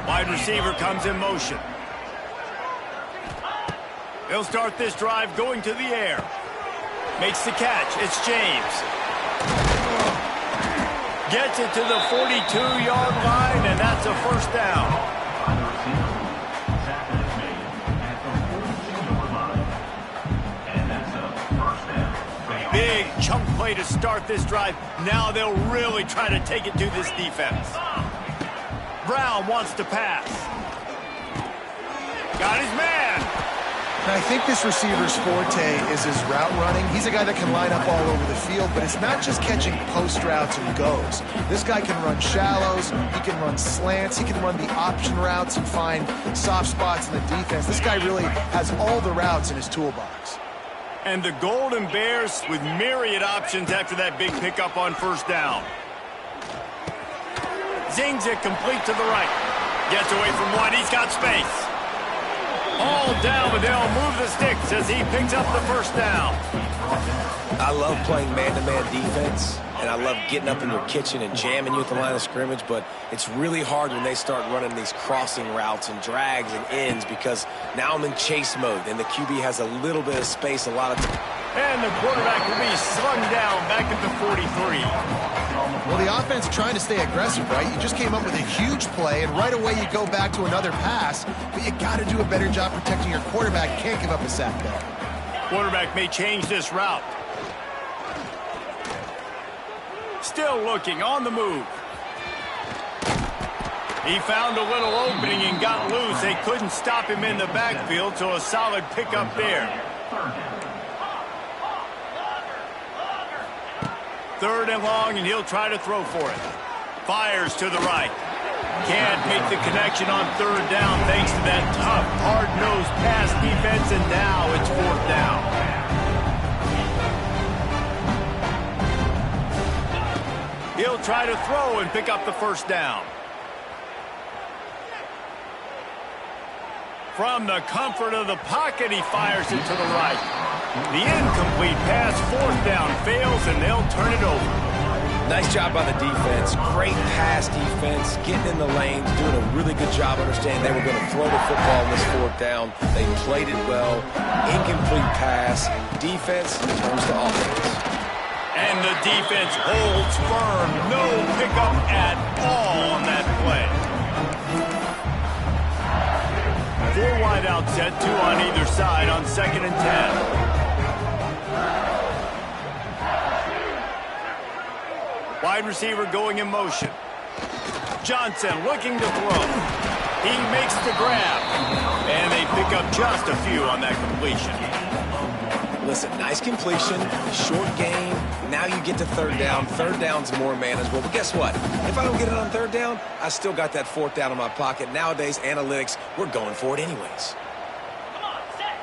Wide receiver comes in motion. They'll start this drive going to the air. Makes the catch. It's James. Gets it to the 42-yard line, and that's a first down. Big chunk play to start this drive. Now they'll really try to take it to this defense. Brown wants to pass. Got his man. And I think this receiver's forte is his route running. He's a guy that can line up all over the field, but it's not just catching post routes and goes. This guy can run shallows, he can run slants, he can run the option routes and find soft spots in the defense. This guy really has all the routes in his toolbox. And the Golden Bears with myriad options after that big pickup on first down. Zings it complete to the right. Gets away from one, he's got space. All down, but they'll move the sticks as he picks up the first down. I love playing man-to-man defense, and I love getting up in your kitchen and jamming you at the line of scrimmage, but it's really hard when they start running these crossing routes and drags and ends because now I'm in chase mode, and the QB has a little bit of space a lot of times. And the quarterback will be slung down back at the 43. Well, the offense trying to stay aggressive, right? You just came up with a huge play, and right away you go back to another pass, but you got to do a better job protecting your quarterback. Can't give up a sack there. Quarterback may change this route. Still looking, on the move. He found a little opening and got loose. They couldn't stop him in the backfield, so a solid pickup there. Third and long, and he'll try to throw for it. Fires to the right. Can't make the connection on third down thanks to that tough, hard-nosed pass defense, and now it's fourth down. He'll try to throw and pick up the first down. From the comfort of the pocket, he fires it to the right. The incomplete pass, fourth down, fails, and they'll turn it over. Nice job by the defense. Great pass defense, getting in the lanes, doing a really good job understanding they were going to throw the football in this fourth down. They played it well. Incomplete pass. Defense turns to offense. And the defense holds firm. No pickup at all on that play. 4 wide out set, 2 on either side on 2nd and 10. Wide receiver going in motion. Johnson looking to throw. He makes the grab. And they pick up just a few on that completion. Listen, nice completion, short game. Now you get to 3rd down. 3rd down's more manageable. But guess what? If I don't get it on 3rd down, I still got that 4th down in my pocket. Nowadays, analytics, we're going for it anyways. Come on, set.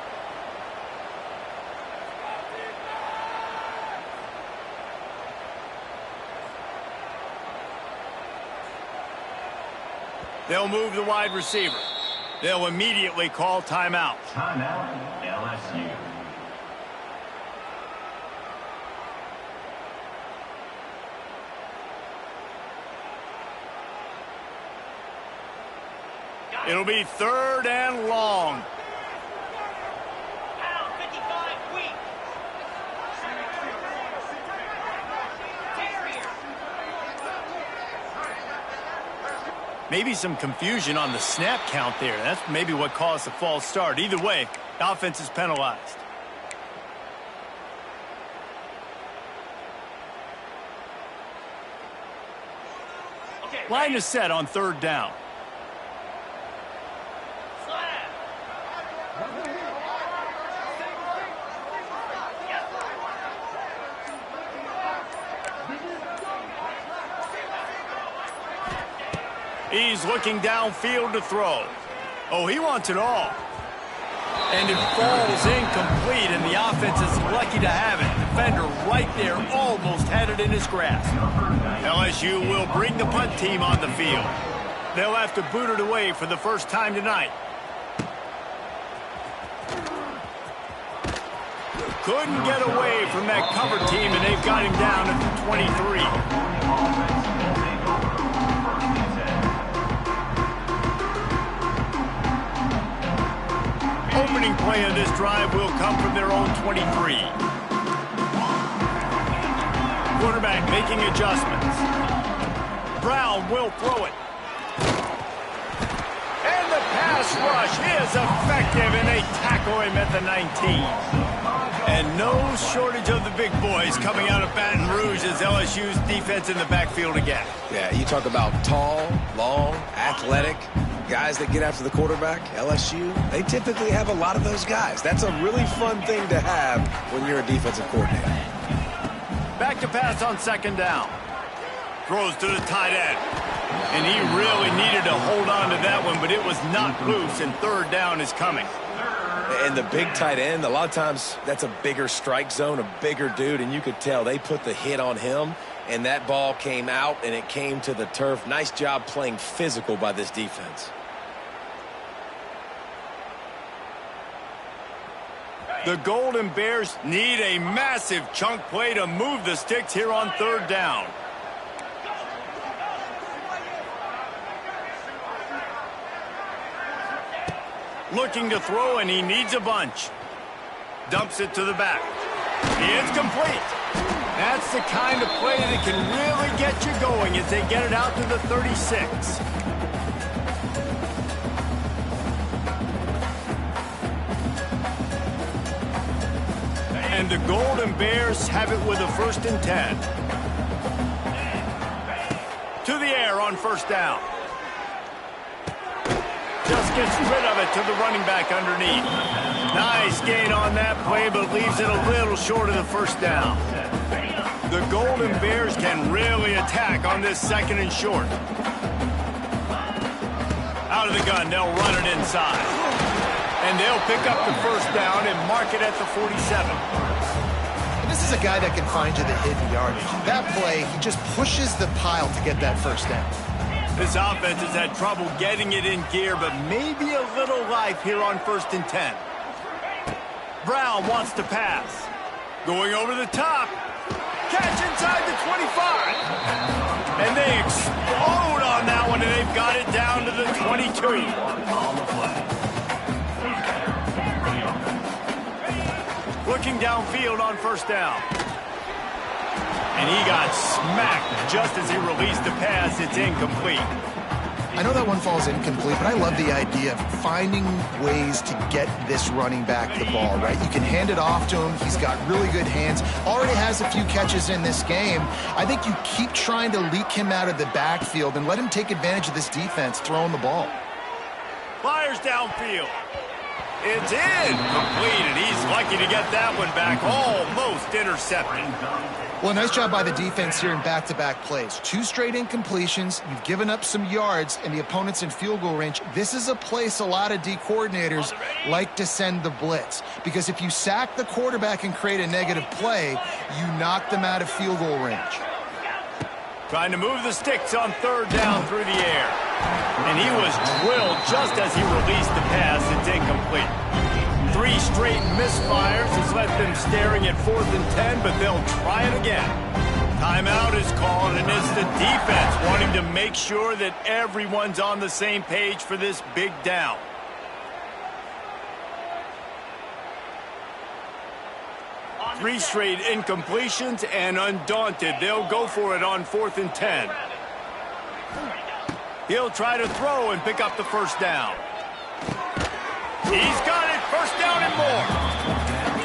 They'll move the wide receiver. They'll immediately call timeout. Timeout, LSU. It'll be 3rd and long. Pound 55 weak. Terrier. Maybe some confusion on the snap count there. That's maybe what caused the false start. Either way, the offense is penalized. Okay. Line is set on 3rd down. Slab. He's looking downfield to throw. Oh, he wants it all. And it falls incomplete, and the offense is lucky to have it. Defender right there almost had it in his grasp. LSU will bring the punt team on the field. They'll have to boot it away for the first time tonight. Couldn't get away from that cover team, and they've got him down at the 23. Opening play of this drive will come from their own 23. Quarterback making adjustments. Brown will throw it. And the pass rush is effective, and they tackle him at the 19. And no shortage of the big boys coming out of Baton Rouge as LSU's defense in the backfield again. Yeah, you talk about tall, long, athletic, guys that get after the quarterback, LSU, they typically have a lot of those guys. That's a really fun thing to have when you're a defensive coordinator. Back to pass on 2nd down. Throws to the tight end. And he really needed to hold on to that one, but it was not loose, and 3rd down is coming. And the big tight end, a lot of times that's a bigger strike zone, a bigger dude, and you could tell they put the hit on him, and that ball came out, and it came to the turf. Nice job playing physical by this defense. The Golden Bears need a massive chunk play to move the sticks here on 3rd down. Looking to throw, and he needs a bunch. Dumps it to the back. It's complete. That's the kind of play that can really get you going as they get it out to the 36. And the Golden Bears have it with a 1st and 10. To the air on 1st down. Just gets rid of it to the running back underneath. Nice gain on that play, but leaves it a little short of the 1st down. The Golden Bears can really attack on this 2nd and short. Out of the gun, they'll run it inside. And they'll pick up the 1st down and mark it at the 47. And this is a guy that can find you the hidden yardage. That play, he just pushes the pile to get that 1st down. This offense has had trouble getting it in gear, but maybe a little life here on 1st and 10. Brown wants to pass. Going over the top. Catch inside the 25. And they explode on that one, and they've got it down to the 22. Looking downfield on 1st down. And he got smacked just as he released the pass. It's incomplete. I know that one falls incomplete, but I love the idea of finding ways to get this running back the ball, right? You can hand it off to him. He's got really good hands. Already has a few catches in this game. I think you keep trying to leak him out of the backfield and let him take advantage of this defense throwing the ball. Fires downfield. It's incomplete, and he's lucky to get that one back. Almost intercepted. Well, nice job by the defense here in back-to-back plays. 2 straight incompletions. You've given up some yards, and the opponent's in field goal range. This is a place a lot of D coordinators like to send the blitz, because if you sack the quarterback and create a negative play, you knock them out of field goal range. Trying to move the sticks on 3rd down through the air. And he was drilled just as he released the pass. It's incomplete. 3 straight misfires has left them staring at 4th and 10, but they'll try it again. Timeout is called, and it's the defense wanting to make sure that everyone's on the same page for this big down. Three straight incompletions, and undaunted, they'll go for it on 4th and 10. He'll try to throw and pick up the 1st down. He's got it, 1st down and more.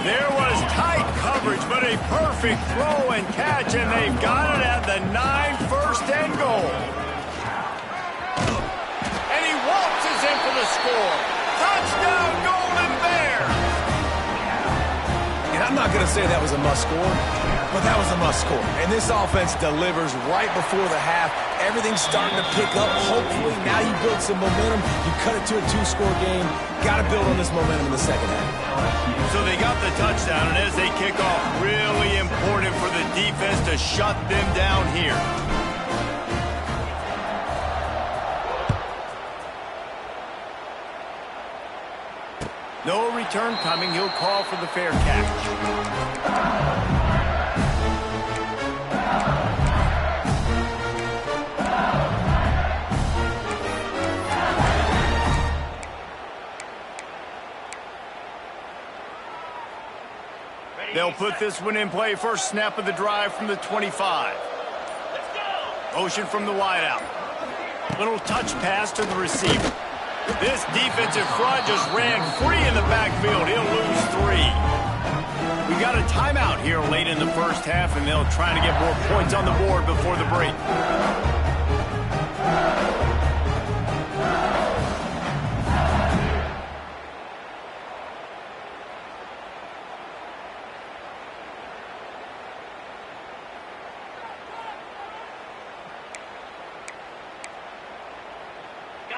There was tight coverage, but a perfect throw and catch, and they've got it at the 9, 1st and goal. And he waltzes in for the score. Touchdown, Golden Bears! And I'm not going to say that was a must-score, but that was a must-score. And this offense delivers right before the half. Everything's starting to pick up. Hopefully, now you build some momentum. You cut it to a 2-score game. Got to build on this momentum in the second half. So they got the touchdown, and as they kick off, really important for the defense to shut them down here. No return coming. He'll call for the fair catch. They'll put this one in play. First snap of the drive from the 25. Motion from the wideout. Little touch pass to the receiver. This defensive front just ran free in the backfield. He'll lose 3. We got a timeout here late in the first half, and they'll try to get more points on the board before the break.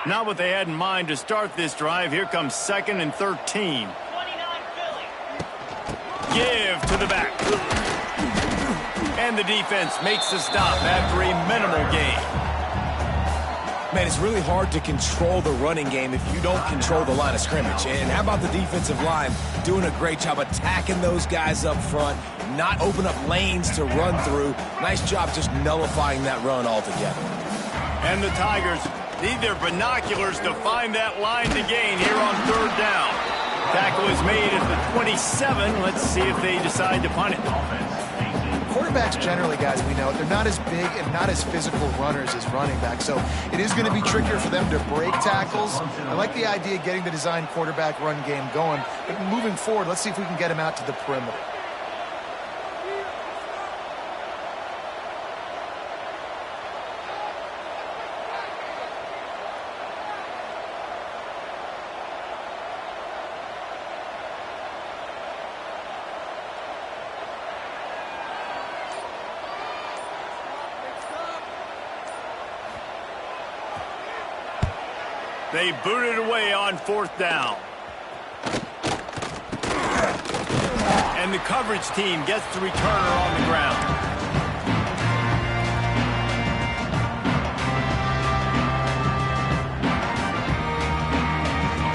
Not what they had in mind to start this drive. Here comes 2nd and 13. Give to the back. And the defense makes the stop after a minimal gain. Man, it's really hard to control the running game if you don't control the line of scrimmage. And how about the defensive line doing a great job attacking those guys up front, not open up lanes to run through. Nice job just nullifying that run altogether. And the Tigers need their binoculars to find that line to gain here on 3rd down. Tackle is made at the 27. Let's see if they decide to punt it. Quarterbacks generally, guys, we know, they're not as big and not as physical runners as running backs, so it is going to be trickier for them to break tackles. I like the idea of getting the design quarterback run game going, but moving forward, let's see if we can get him out to the perimeter. They boot it away on 4th down. And the coverage team gets the returner on the ground.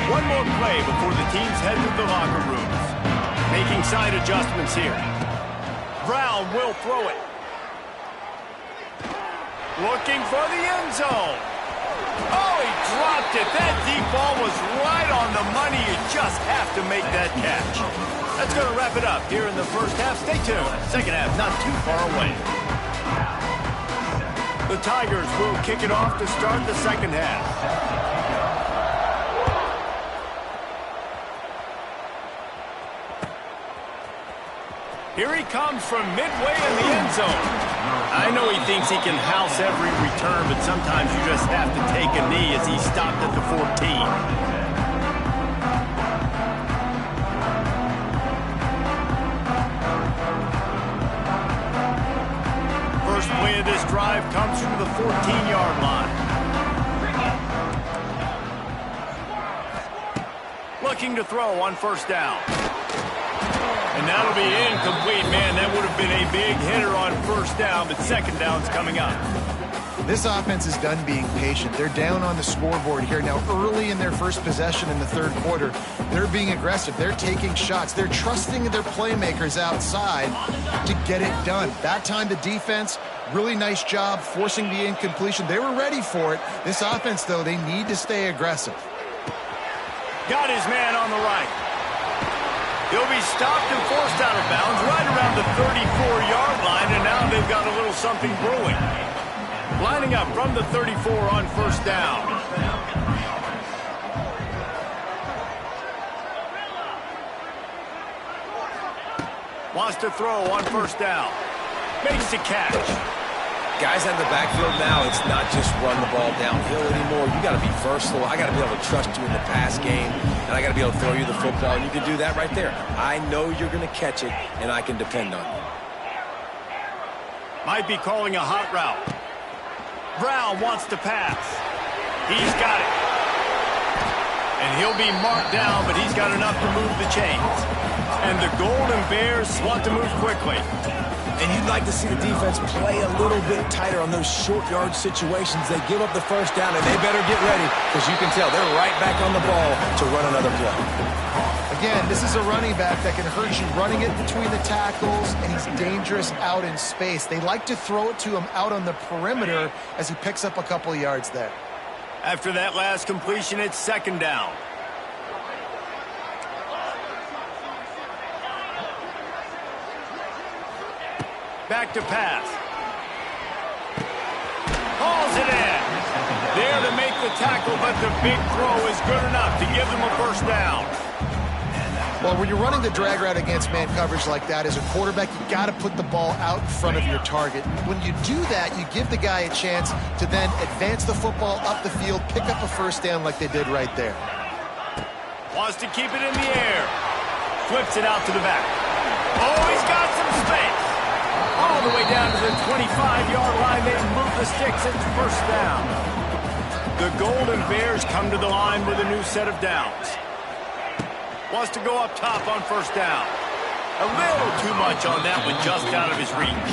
One more play before the teams head to the locker rooms. Making side adjustments here. Brown will throw it. Looking for the end zone. Oh, he dropped it. That deep ball was right on the money. You just have to make that catch. That's going to wrap it up here in the first half. Stay tuned. Second half not too far away. The Tigers will kick it off to start the second half. Here he comes from midway in the end zone. I know he thinks he can house every return, but sometimes you just have to take a knee as he stopped at the 14. First play of this drive comes from the 14-yard line. Looking to throw on first down. And that'll be incomplete, man. That would have been a big hitter on first down, but second down's coming up. This offense is done being patient. They're down on the scoreboard here. Now, early in their first possession in the third quarter, they're being aggressive. They're taking shots. They're trusting their playmakers outside to get it done. That time, the defense, really nice job forcing the incompletion. They were ready for it. This offense, though, they need to stay aggressive. Got his man on the right. He'll be stopped and forced out of bounds right around the 34-yard line, and now they've got a little something brewing. Lining up from the 34 on first down. Wants to throw on first down. Makes the catch. Guys out in the backfield now, it's not just run the ball downhill anymore. You got to be versatile. I got to be able to trust you in the pass game, and I got to be able to throw you the football, and you can do that right there. I know you're going to catch it, and I can depend on you. Might be calling a hot route. Brown wants to pass. He's got it. And he'll be marked down, but he's got enough to move the chains. And the Golden Bears want to move quickly. And you'd like to see the defense play a little bit tighter on those short yard situations. They give up the first down, and they better get ready because you can tell they're right back on the ball to run another play. Again, this is a running back that can hurt you running it between the tackles, and he's dangerous out in space. They like to throw it to him out on the perimeter as he picks up a couple of yards there. After that last completion, it's second down. Back to pass. Hauls it in. There to make the tackle, but the big throw is good enough to give them a first down. Well, when you're running the drag route against man coverage like that, as a quarterback, you got to put the ball out in front of your target. When you do that, you give the guy a chance to then advance the football up the field, pick up a first down like they did right there. Wants to keep it in the air. Flips it out to the back. Oh, he's got some space. All the way down to the 25-yard line. They move the sticks. It's first down. The Golden Bears come to the line with a new set of downs. Wants to go up top on first down. A little too much on that one, just out of his reach.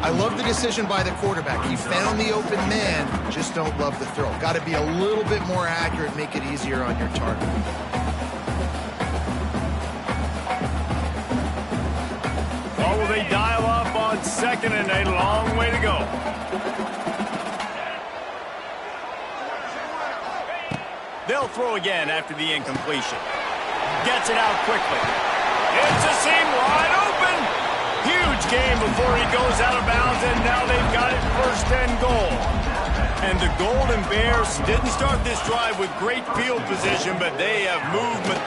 I love the decision by the quarterback. He found the open man, just don't love the throw. Got to be a little bit more accurate, make it easier on your target. Or will they dial up on second and a long way to go? They'll throw again after the incompletion. Gets it out quickly. It's a seam wide open. Huge game before he goes out of bounds, and now they've got it first and goal. And the Golden Bears didn't start this drive with great field position, but they have movement.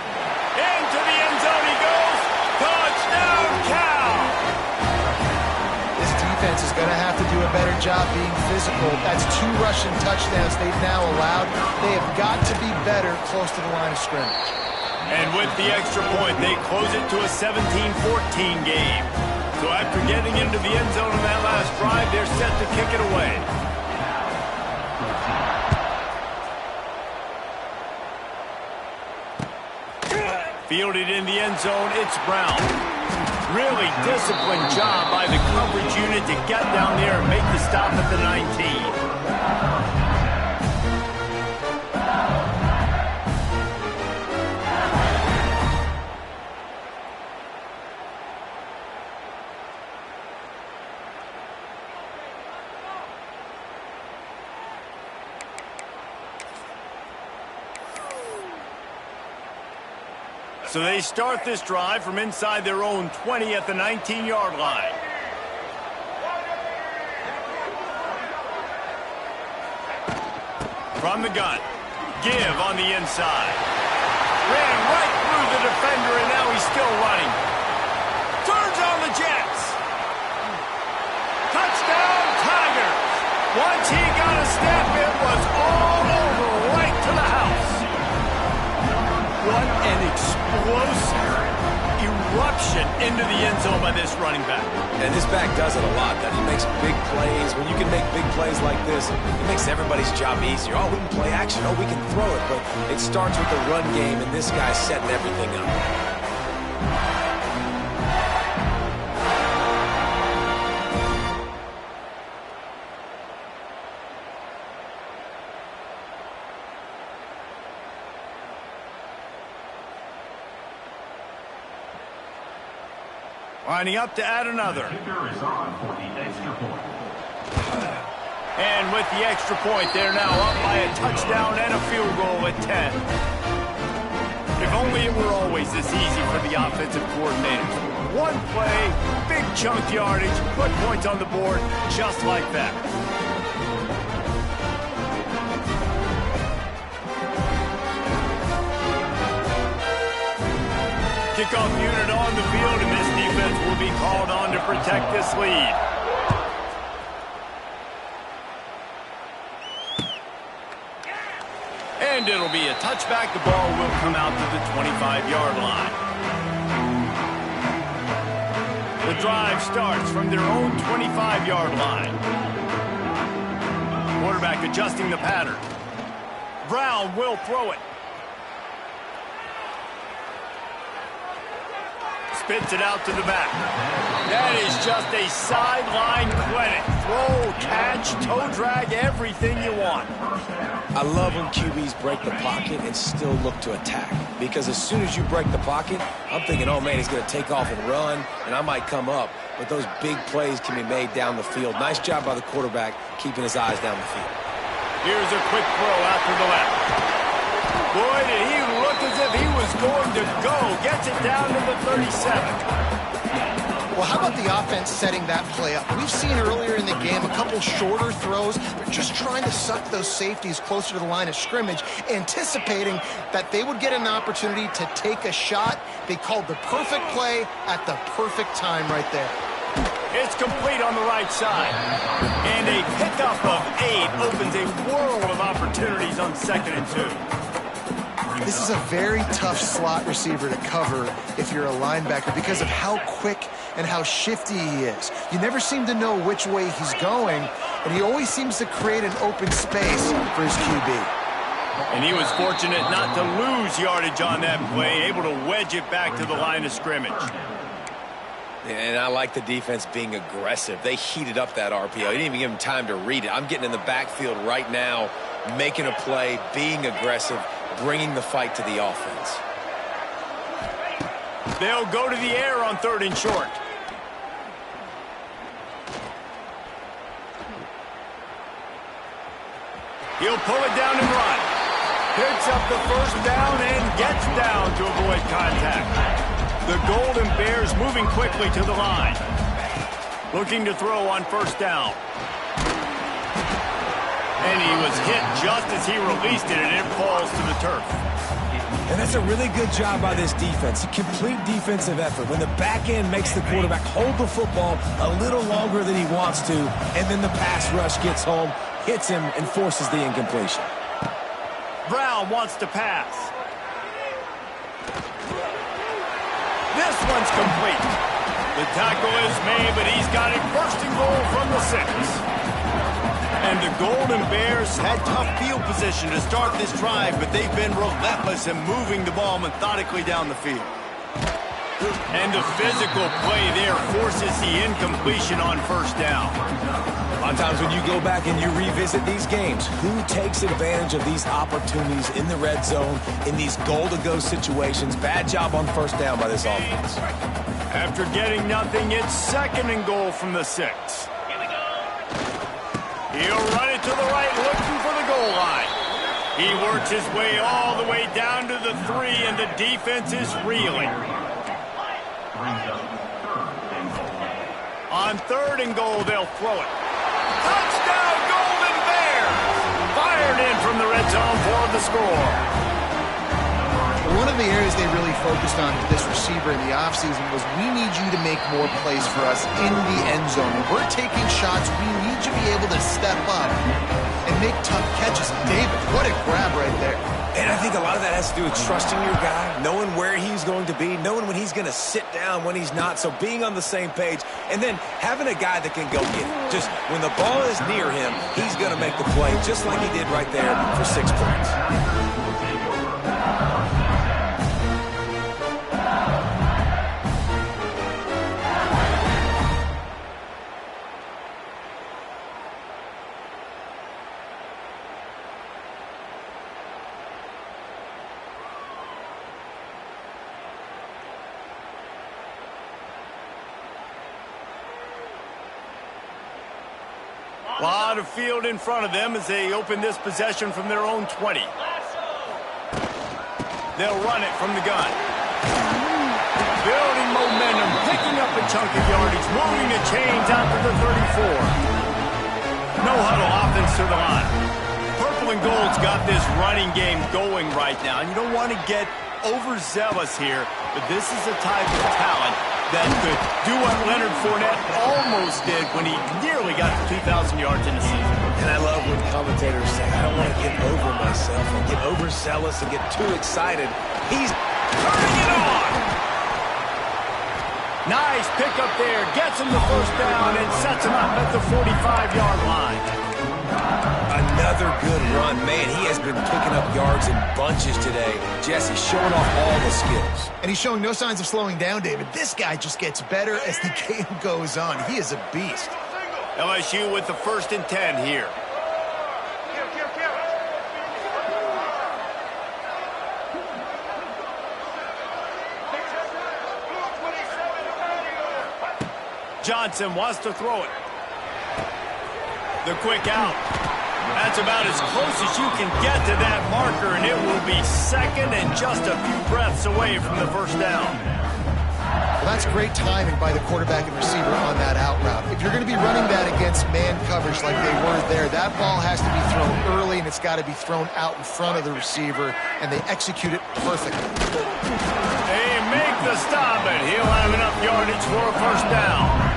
Into the end zone he goes. Touchdown, Cal! This defense is going to have to do a better job being physical. That's 2 rushing touchdowns they've now allowed. They have got to be better close to the line of scrimmage. And with the extra point, they close it to a 17-14 game. So after getting into the end zone in that last drive, they're set to kick it away. Fielded in the end zone, it's Brown. Really disciplined job by the coverage unit to get down there and make the stop at the 19. So they start this drive from inside their own 20 at the 19-yard line. from the gun. Give on the inside. Ran right through the defender, and now he's still running. Turns on the Jets. Touchdown, Tigers. Once he got a step, it was all over right to the house. What an explosive eruption into the end zone by this running back. And this back does it a lot. That he makes big plays. When you can make big plays like this, it makes everybody's job easier. Oh, we can play action. Oh, we can throw it. But it starts with the run game, and this guy's setting everything up. Lining up to add another. Kicker is on for the extra point. And with the extra point, they're now up by a touchdown and a field goal at 10. If only it were always this easy for the offensive coordinators. One play, big chunk yardage, put points on the board just like that. Kickoff unit on the field, and this defense will be called on to protect this lead. And it'll be a touchback. The ball will come out to the 25-yard line. The drive starts from their own 25-yard line. Quarterback adjusting the pattern. Brown will throw it. Spits it out to the back. That is just a sideline clinic. Throw, catch, toe drag, everything you want. I love when QBs break the pocket and still look to attack. Because as soon as you break the pocket, I'm thinking, oh man, he's going to take off and run, and I might come up. But those big plays can be made down the field. Nice job by the quarterback keeping his eyes down the field. Here's a quick throw out to the left. Boy, did he look as if he was going to go. Gets it down to the 37. Well, how about the offense setting that play up? We've seen earlier in the game a couple shorter throws. They're just trying to suck those safeties closer to the line of scrimmage, anticipating that they would get an opportunity to take a shot. They called the perfect play at the perfect time right there. It's complete on the right side. And a pickup of 8 opens a world of opportunities on 2nd and 2. This is a very tough slot receiver to cover if you're a linebacker because of how quick and how shifty he is. You never seem to know which way he's going, and he always seems to create an open space for his QB. And he was fortunate not to lose yardage on that play, able to wedge it back to the line of scrimmage. And I like the defense being aggressive. They heated up that RPO. He didn't even give him time to read it. I'm getting in the backfield right now, making a play, being aggressive, bringing the fight to the offense. They'll go to the air on 3rd and short. He'll pull it down and run. Picks up the first down and gets down to avoid contact. The Golden Bears moving quickly to the line. Looking to throw on 1st down. And he was hit just as he released it, and it falls to the turf. And that's a really good job by this defense. A complete defensive effort. When the back end makes the quarterback hold the football a little longer than he wants to, and then the pass rush gets home, hits him, and forces the incompletion. Brown wants to pass. This one's complete. The tackle is made, but he's got it 1st and goal from the 6. And the Golden Bears had tough field position to start this drive, but they've been relentless in moving the ball methodically down the field. And the physical play there forces the incompletion on 1st down. A lot of times when you go back and you revisit these games, who takes advantage of these opportunities in the red zone, in these goal-to-go situations? Bad job on 1st down by this offense. After getting nothing, it's 2nd and goal from the 6. He'll run it to the right, looking for the goal line. He works his way all the way down to the 3, and the defense is reeling. On 3rd and goal, they'll throw it. Touchdown, Golden Bears! Fired in from the red of the score. One of the areas they really focused on with this receiver in the offseason was we need you to make more plays for us in the end zone. When we're taking shots, we need you to be able to step up and make tough catches. David, what a grab right there. And I think a lot of that has to do with trusting your guy, knowing where he's going to be, knowing when he's going to sit down, when he's not. So being on the same page, and then having a guy that can go get it. Just when the ball is near him, he's going to make the play, just like he did right there for 6 points. A lot of field in front of them as they open this possession from their own 20. They'll run it from the gun. Building momentum, picking up a chunk of yardage, moving the chains out to the 34. No huddle offense to the line. Purple and gold's got this running game going right now. And you don't want to get overzealous here, but this is a type of talent that could do what Leonard Fournette almost did when he nearly got to 2,000 yards in a season. And I love when commentators say, I don't want to get over myself and get overzealous and get too excited. He's turning it on! Nice pickup there. Gets him the first down and sets him up at the 45-yard line. Another good run. Man, he has been picking up yards in bunches today. Jesse showing off all the skills. And he's showing no signs of slowing down, David. This guy just gets better as the game goes on. He is a beast. LSU with the 1st and 10 here. Johnson wants to throw it. The quick out. That's about as close as you can get to that marker, and it will be second and just a few breaths away from the first down. Well, that's great timing by the quarterback and receiver on that out route. If you're going to be running that against man coverage like they were there, that ball has to be thrown early, and it's got to be thrown out in front of the receiver, and they execute it perfectly. They make the stop, and he'll have enough yardage for a first down.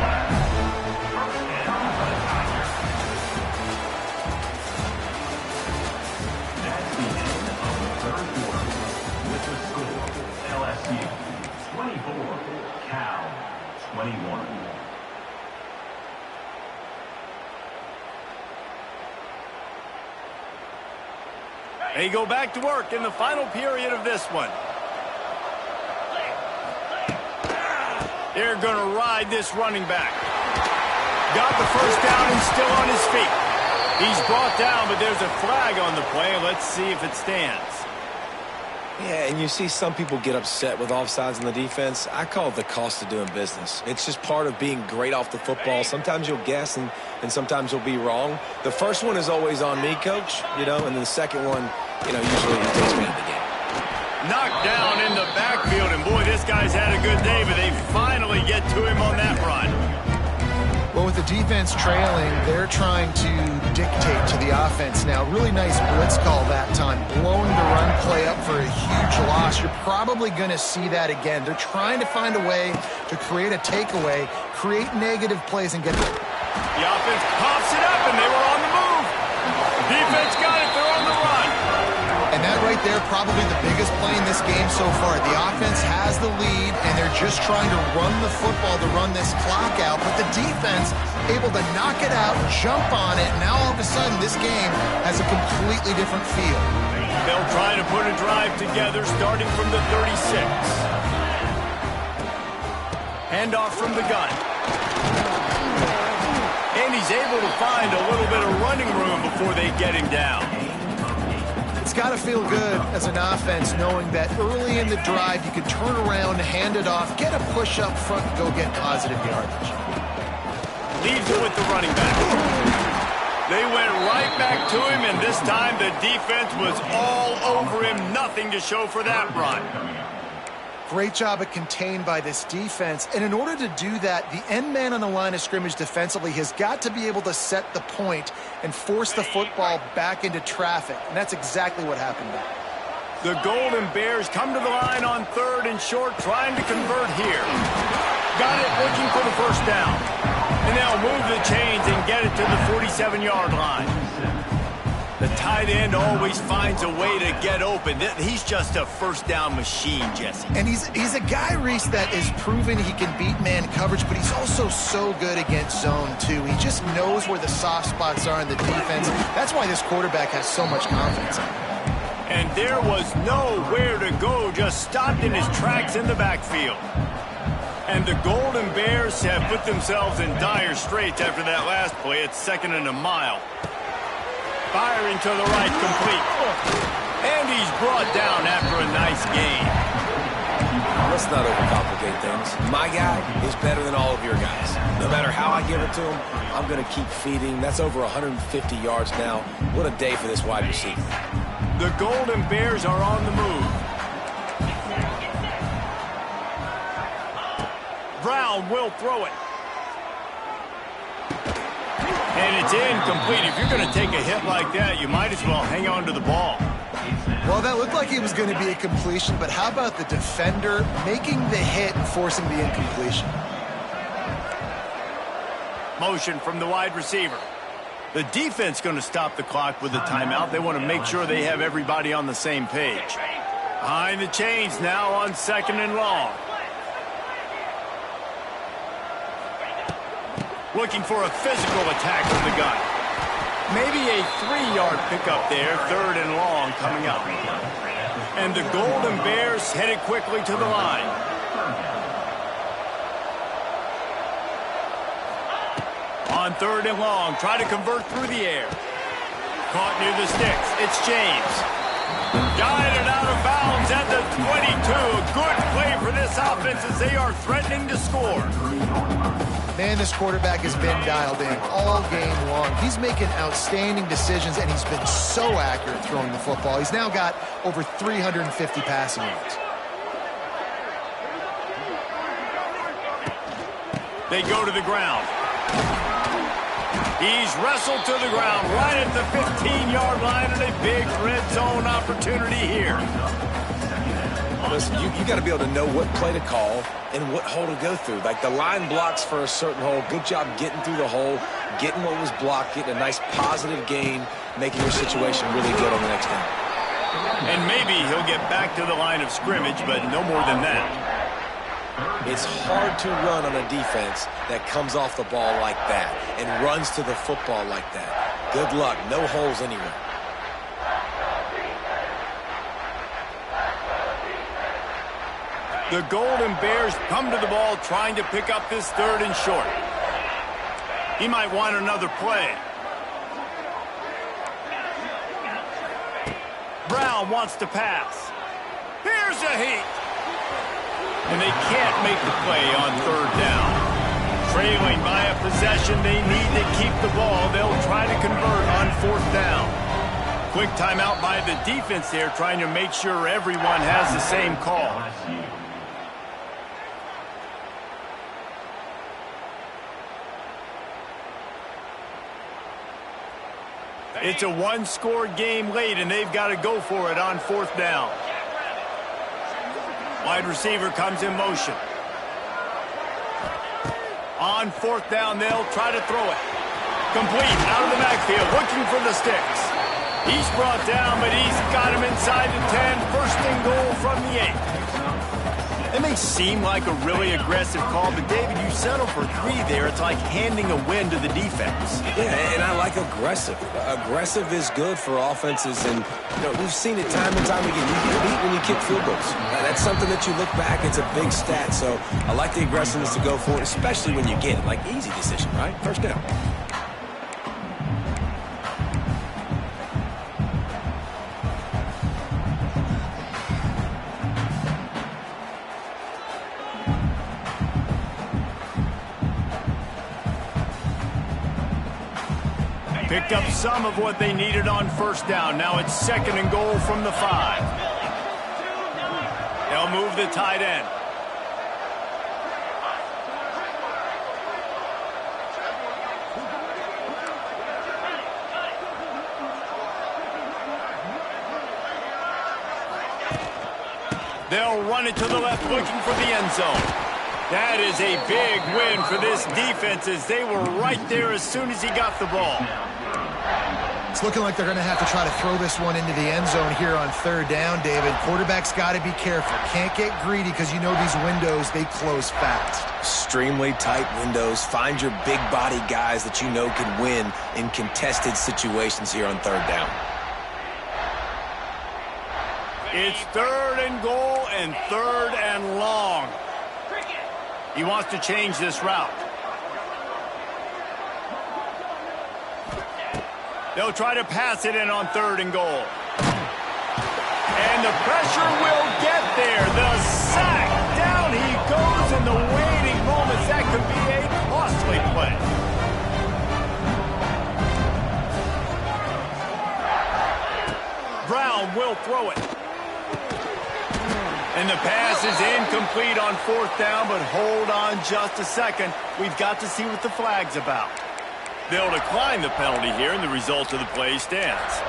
LSU 24, Cal 21. They go back to work in the final period of this one. They're going to ride this running back. Got the first down and still on his feet. He's brought down, but there's a flag on the play. Let's see if it stands. Yeah, and you see some people get upset with offsides in the defense. I call it the cost of doing business. It's just part of being great off the football. Sometimes you'll guess and sometimes you'll be wrong. The first one is always on me, Coach, and then the second one, usually it takes me out of the game. Knocked down in the backfield, and boy, this guy's had a good day, but they finally get to him on that run. Well, with the defense trailing, they're trying to dictate to the offense now. Really nice blitz call that time, blowing the run play up for a huge loss. You're probably going to see that again. They're trying to find a way to create a takeaway, create negative plays, and get the... The offense pops it up, and they were on the move. Defense got it. They're on the run. And that right there, probably the biggest play in this game so far. The offense has the lead, and they're just trying to run the football to run this clock out. But the defense able to knock it out, jump on it. Now all of a sudden, this game has a completely different feel. They'll try to put a drive together starting from the 36. Handoff from the gun. And he's able to find a little bit of running room before they get him down. It's got to feel good as an offense knowing that early in the drive you can turn around, hand it off, get a push up front, and go get positive yardage. Leaves it with the running back. They went right back to him, and this time the defense was all over him. Nothing to show for that run. Great job at contained by this defense. And in order to do that, the end man on the line of scrimmage defensively has got to be able to set the point and force the football back into traffic. And that's exactly what happened there. The Golden Bears come to the line on 3rd and short, trying to convert here. Got it, looking for the first down. And they'll move the chains and get it to the 47-yard line. The tight end always finds a way to get open. He's just a first down machine, Jesse. And he's a guy, Reese, that is proven he can beat man coverage, but he's also so good against zone, too. He just knows where the soft spots are in the defense. That's why this quarterback has so much confidence in him. And there was nowhere to go, just stopped in his tracks in the backfield. And the Golden Bears have put themselves in dire straits after that last play. It's 2nd and a mile. Firing to the right, complete. And he's brought down after a nice gain. Let's not overcomplicate things. My guy is better than all of your guys. No matter how I give it to him, I'm going to keep feeding. That's over 150 yards now. What a day for this wide receiver. The Golden Bears are on the move. Brown will throw it. And it's incomplete. If you're going to take a hit like that, you might as well hang on to the ball. Well, that looked like it was going to be a completion, but how about the defender making the hit and forcing the incompletion? Motion from the wide receiver. The defense going to stop the clock with a timeout. They want to make sure they have everybody on the same page. Behind the chains now on 2nd and long. Looking for a physical attack from the gun. Maybe a 3-yard pickup there, 3rd and long coming up. And the Golden Bears headed quickly to the line. On 3rd and long, try to convert through the air. Caught near the sticks. It's James. Guided out of bounds at the 22. A good play for this offense as they are threatening to score. Man, this quarterback has been dialed in all game long. He's making outstanding decisions, and he's been so accurate throwing the football. He's now got over 350 passing yards. They go to the ground. He's wrestled to the ground right at the 15-yard line, and a big red zone opportunity here. Listen, you got to be able to know what play to call and what hole to go through. Like the line blocks for a certain hole. Good job getting through the hole, getting what was blocked, getting a nice positive gain, making your situation really good on the next down. And maybe he'll get back to the line of scrimmage, but no more than that. It's hard to run on a defense that comes off the ball like that and runs to the football like that. Good luck. No holes anywhere. The Golden Bears come to the ball trying to pick up this 3rd and short. He might want another play. Brown wants to pass. Here's a heat. And they can't make the play on 3rd down. Trailing by a possession, they need to keep the ball. They'll try to convert on 4th down. Quick timeout by the defense there, trying to make sure everyone has the same call. It's a one-score game late, and they've got to go for it on 4th down. Wide receiver comes in motion. On 4th down, they'll try to throw it. Complete, out of the backfield, looking for the sticks. He's brought down, but he's got him inside the 10. 1st and goal from the 8. It may seem like a really aggressive call, but David, you settle for 3 there. It's like handing a win to the defense. Yeah, and I like aggressive. Aggressive is good for offenses, and we've seen it time and time again. You get beat when you kick field goals. That's something that you look back, it's a big stat, so I like the aggressiveness to go for it, especially when you get it. Like, easy decision, right? 1st down. Picked up some of what they needed on 1st down. Now it's 2nd and goal from the 5. They'll They'll move the tight end. They'll run it to the left, looking for the end zone. That is a big win for this defense, as they were right there as soon as he got the ball. It's looking like they're going to have to try to throw this one into the end zone here on third down, David. Quarterback's got to be careful. Can't get greedy because you know these windows, they close fast. Extremely tight windows. Find your big body guys that you know can win in contested situations here on third down. It's 3rd and goal and 3rd and long. He wants to change this route. They'll try to pass it in on 3rd and goal. And the pressure will get there. The sack. Down he goes in the waiting moments. That could be a costly play. Brown will throw it. And the pass is incomplete on 4th down, but hold on just a second. We've got to see what the flag's about. They'll decline the penalty here, and the result of the play stands.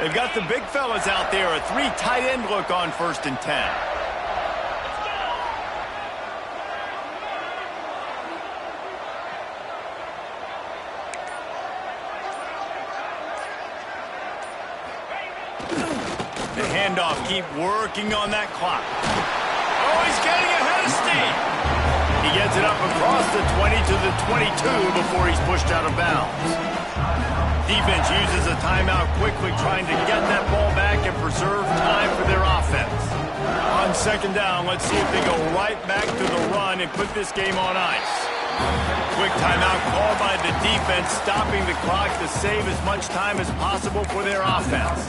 They've got the big fellas out there. A 3 tight end look on 1st and 10. The handoff, keep working on that clock. Oh, he's getting ahead of steam. He gets it up across the 20 to the 22 before he's pushed out of bounds. Defense uses a timeout quickly, trying to get that ball back and preserve time for their offense. On 2nd down, let's see if they go right back to the run and put this game on ice. Quick timeout called by the defense, stopping the clock to save as much time as possible for their offense.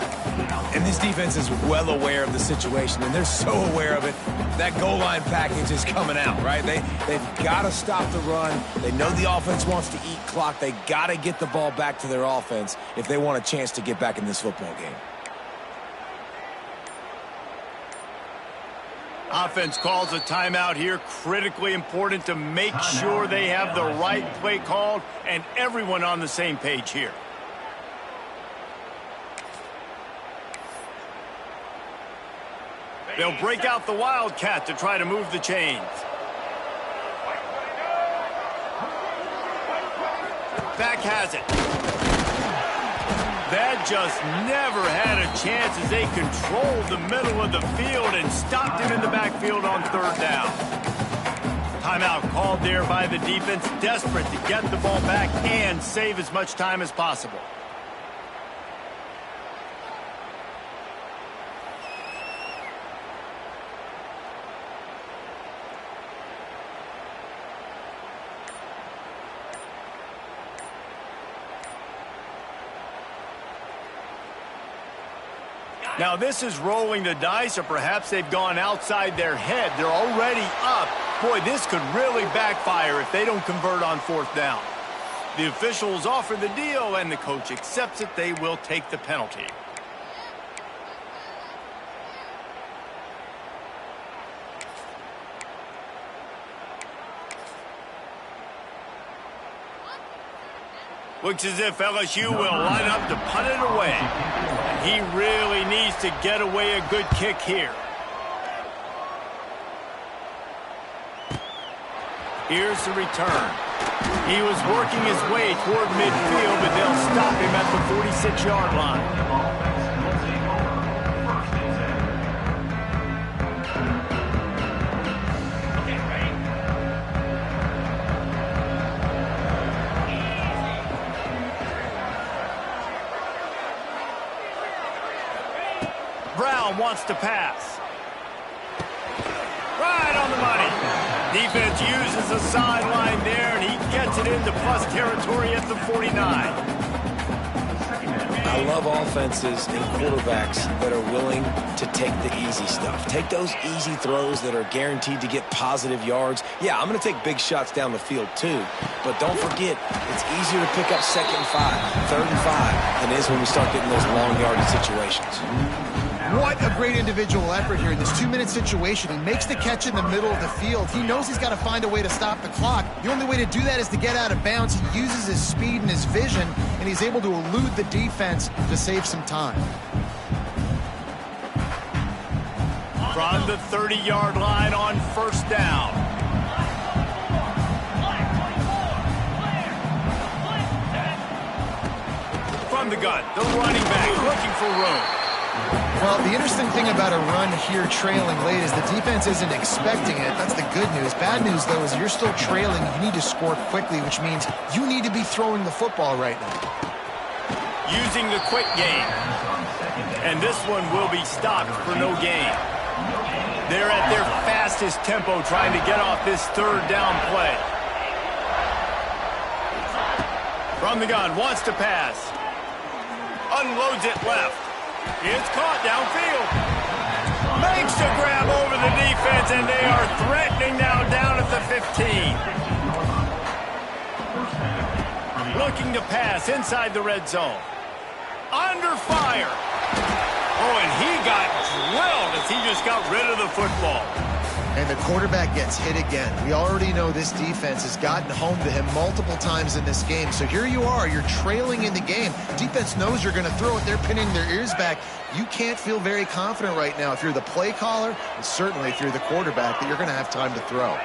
And this defense is well aware of the situation, and they're so aware of it. That goal line package is coming out, right? They've got to stop the run. They know the offense wants to eat clock. They got to get the ball back to their offense if they want a chance to get back in this football game. Offense calls a timeout here. Critically important to make sure they have the right play called and everyone on the same page here. They'll break out the Wildcat to try to move the chains. Back has it. That just never had a chance as they controlled the middle of the field and stopped him in the backfield on 3rd down. Timeout called there by the defense, desperate to get the ball back and save as much time as possible. Now this is rolling the dice, or perhaps they've gone outside their head. They're already up. Boy, this could really backfire if they don't convert on 4th down. The officials offer the deal, and the coach accepts it. They will take the penalty. Looks as if LSU will line up to punt it away. He really needs to get away a good kick here. Here's the return. He was working his way toward midfield, but they'll stop him at the 46-yard line. Brown wants to pass. Right on the money. Defense uses the sideline there, and he gets it into plus territory at the 49. I love offenses and quarterbacks that are willing to take the easy stuff. Take those easy throws that are guaranteed to get positive yards. Yeah, I'm going to take big shots down the field too. But don't forget, it's easier to pick up 2nd and 5, 3rd and 5 than it is when we start getting those long yardage situations. What a great individual effort here in this 2-minute situation. He makes the catch in the middle of the field. He knows he's got to find a way to stop the clock. The only way to do that is to get out of bounds. He uses his speed and his vision, and he's able to elude the defense to save some time. From the 30-yard line on 1st down. From the gun, the running back looking for room. Well, the interesting thing about a run here trailing late is the defense isn't expecting it. That's the good news. Bad news, though, is you're still trailing. You need to score quickly, which means you need to be throwing the football right now. Using the quick game. And this one will be stopped for no gain. They're at their fastest tempo trying to get off this 3rd down play. From the gun, wants to pass. Unloads it left. It's caught downfield. Makes the grab over the defense, and they are threatening now down at the 15. Looking to pass inside the red zone. Under fire. Oh, and he got drilled as he just got rid of the football. And the quarterback gets hit again. We already know this defense has gotten home to him multiple times in this game. So here you are, you're trailing in the game. Defense knows you're going to throw it. They're pinning their ears back. You can't feel very confident right now if you're the play caller, and certainly if you're the quarterback, that you're going to have time to throw.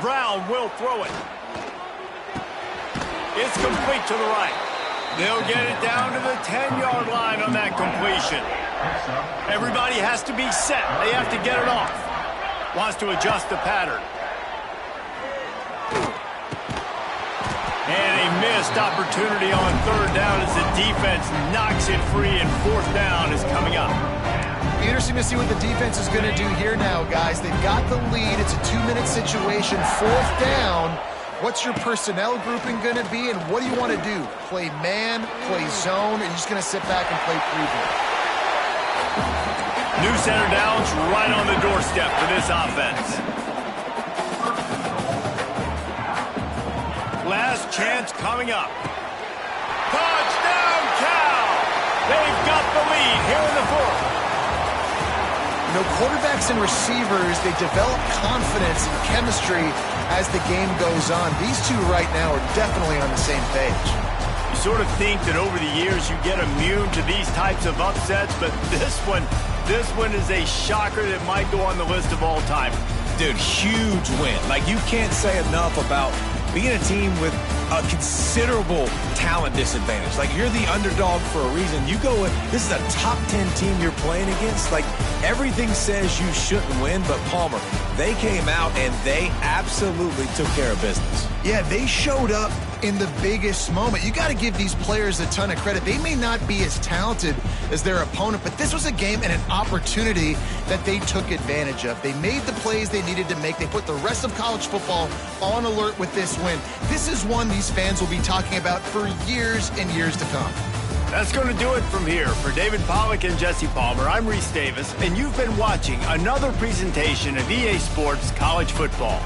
Brown will throw it. It's complete to the right. They'll get it down to the 10-yard line on that completion. Everybody has to be set. They have to get it off. Wants to adjust the pattern. And a missed opportunity on 3rd down as the defense knocks it free, and 4th down is coming up. Interesting to see what the defense is going to do here now, guys. They've got the lead. It's a 2-minute situation. 4th down. What's your personnel grouping going to be, and what do you want to do? Play man, play zone, or are you just going to sit back and play preview? New center downs right on the doorstep for this offense. Last chance coming up. Touchdown, Cal! They've got the lead here in the 4th. You know, quarterbacks and receivers, they develop confidence and chemistry as the game goes on. These two right now are definitely on the same page. You sort of think that over the years you get immune to these types of upsets, but this one is a shocker that might go on the list of all time. Dude, huge win. Like, you can't say enough about being a team with a considerable talent disadvantage. Like, you're the underdog for a reason. You go in, this is a top 10 team you're playing against. Like, everything says you shouldn't win, but Palmer, they came out and they absolutely took care of business. Yeah, they showed up in the biggest moment. You got to give these players a ton of credit. They may not be as talented as their opponent, but this was a game and an opportunity that they took advantage of. They made the plays they needed to make. They put the rest of college football on alert with this win. This is one these fans will be talking about for years and years to come. That's going to do it from here. For David Pollack and Jesse Palmer, I'm Reese Davis, and you've been watching another presentation of EA Sports College Football.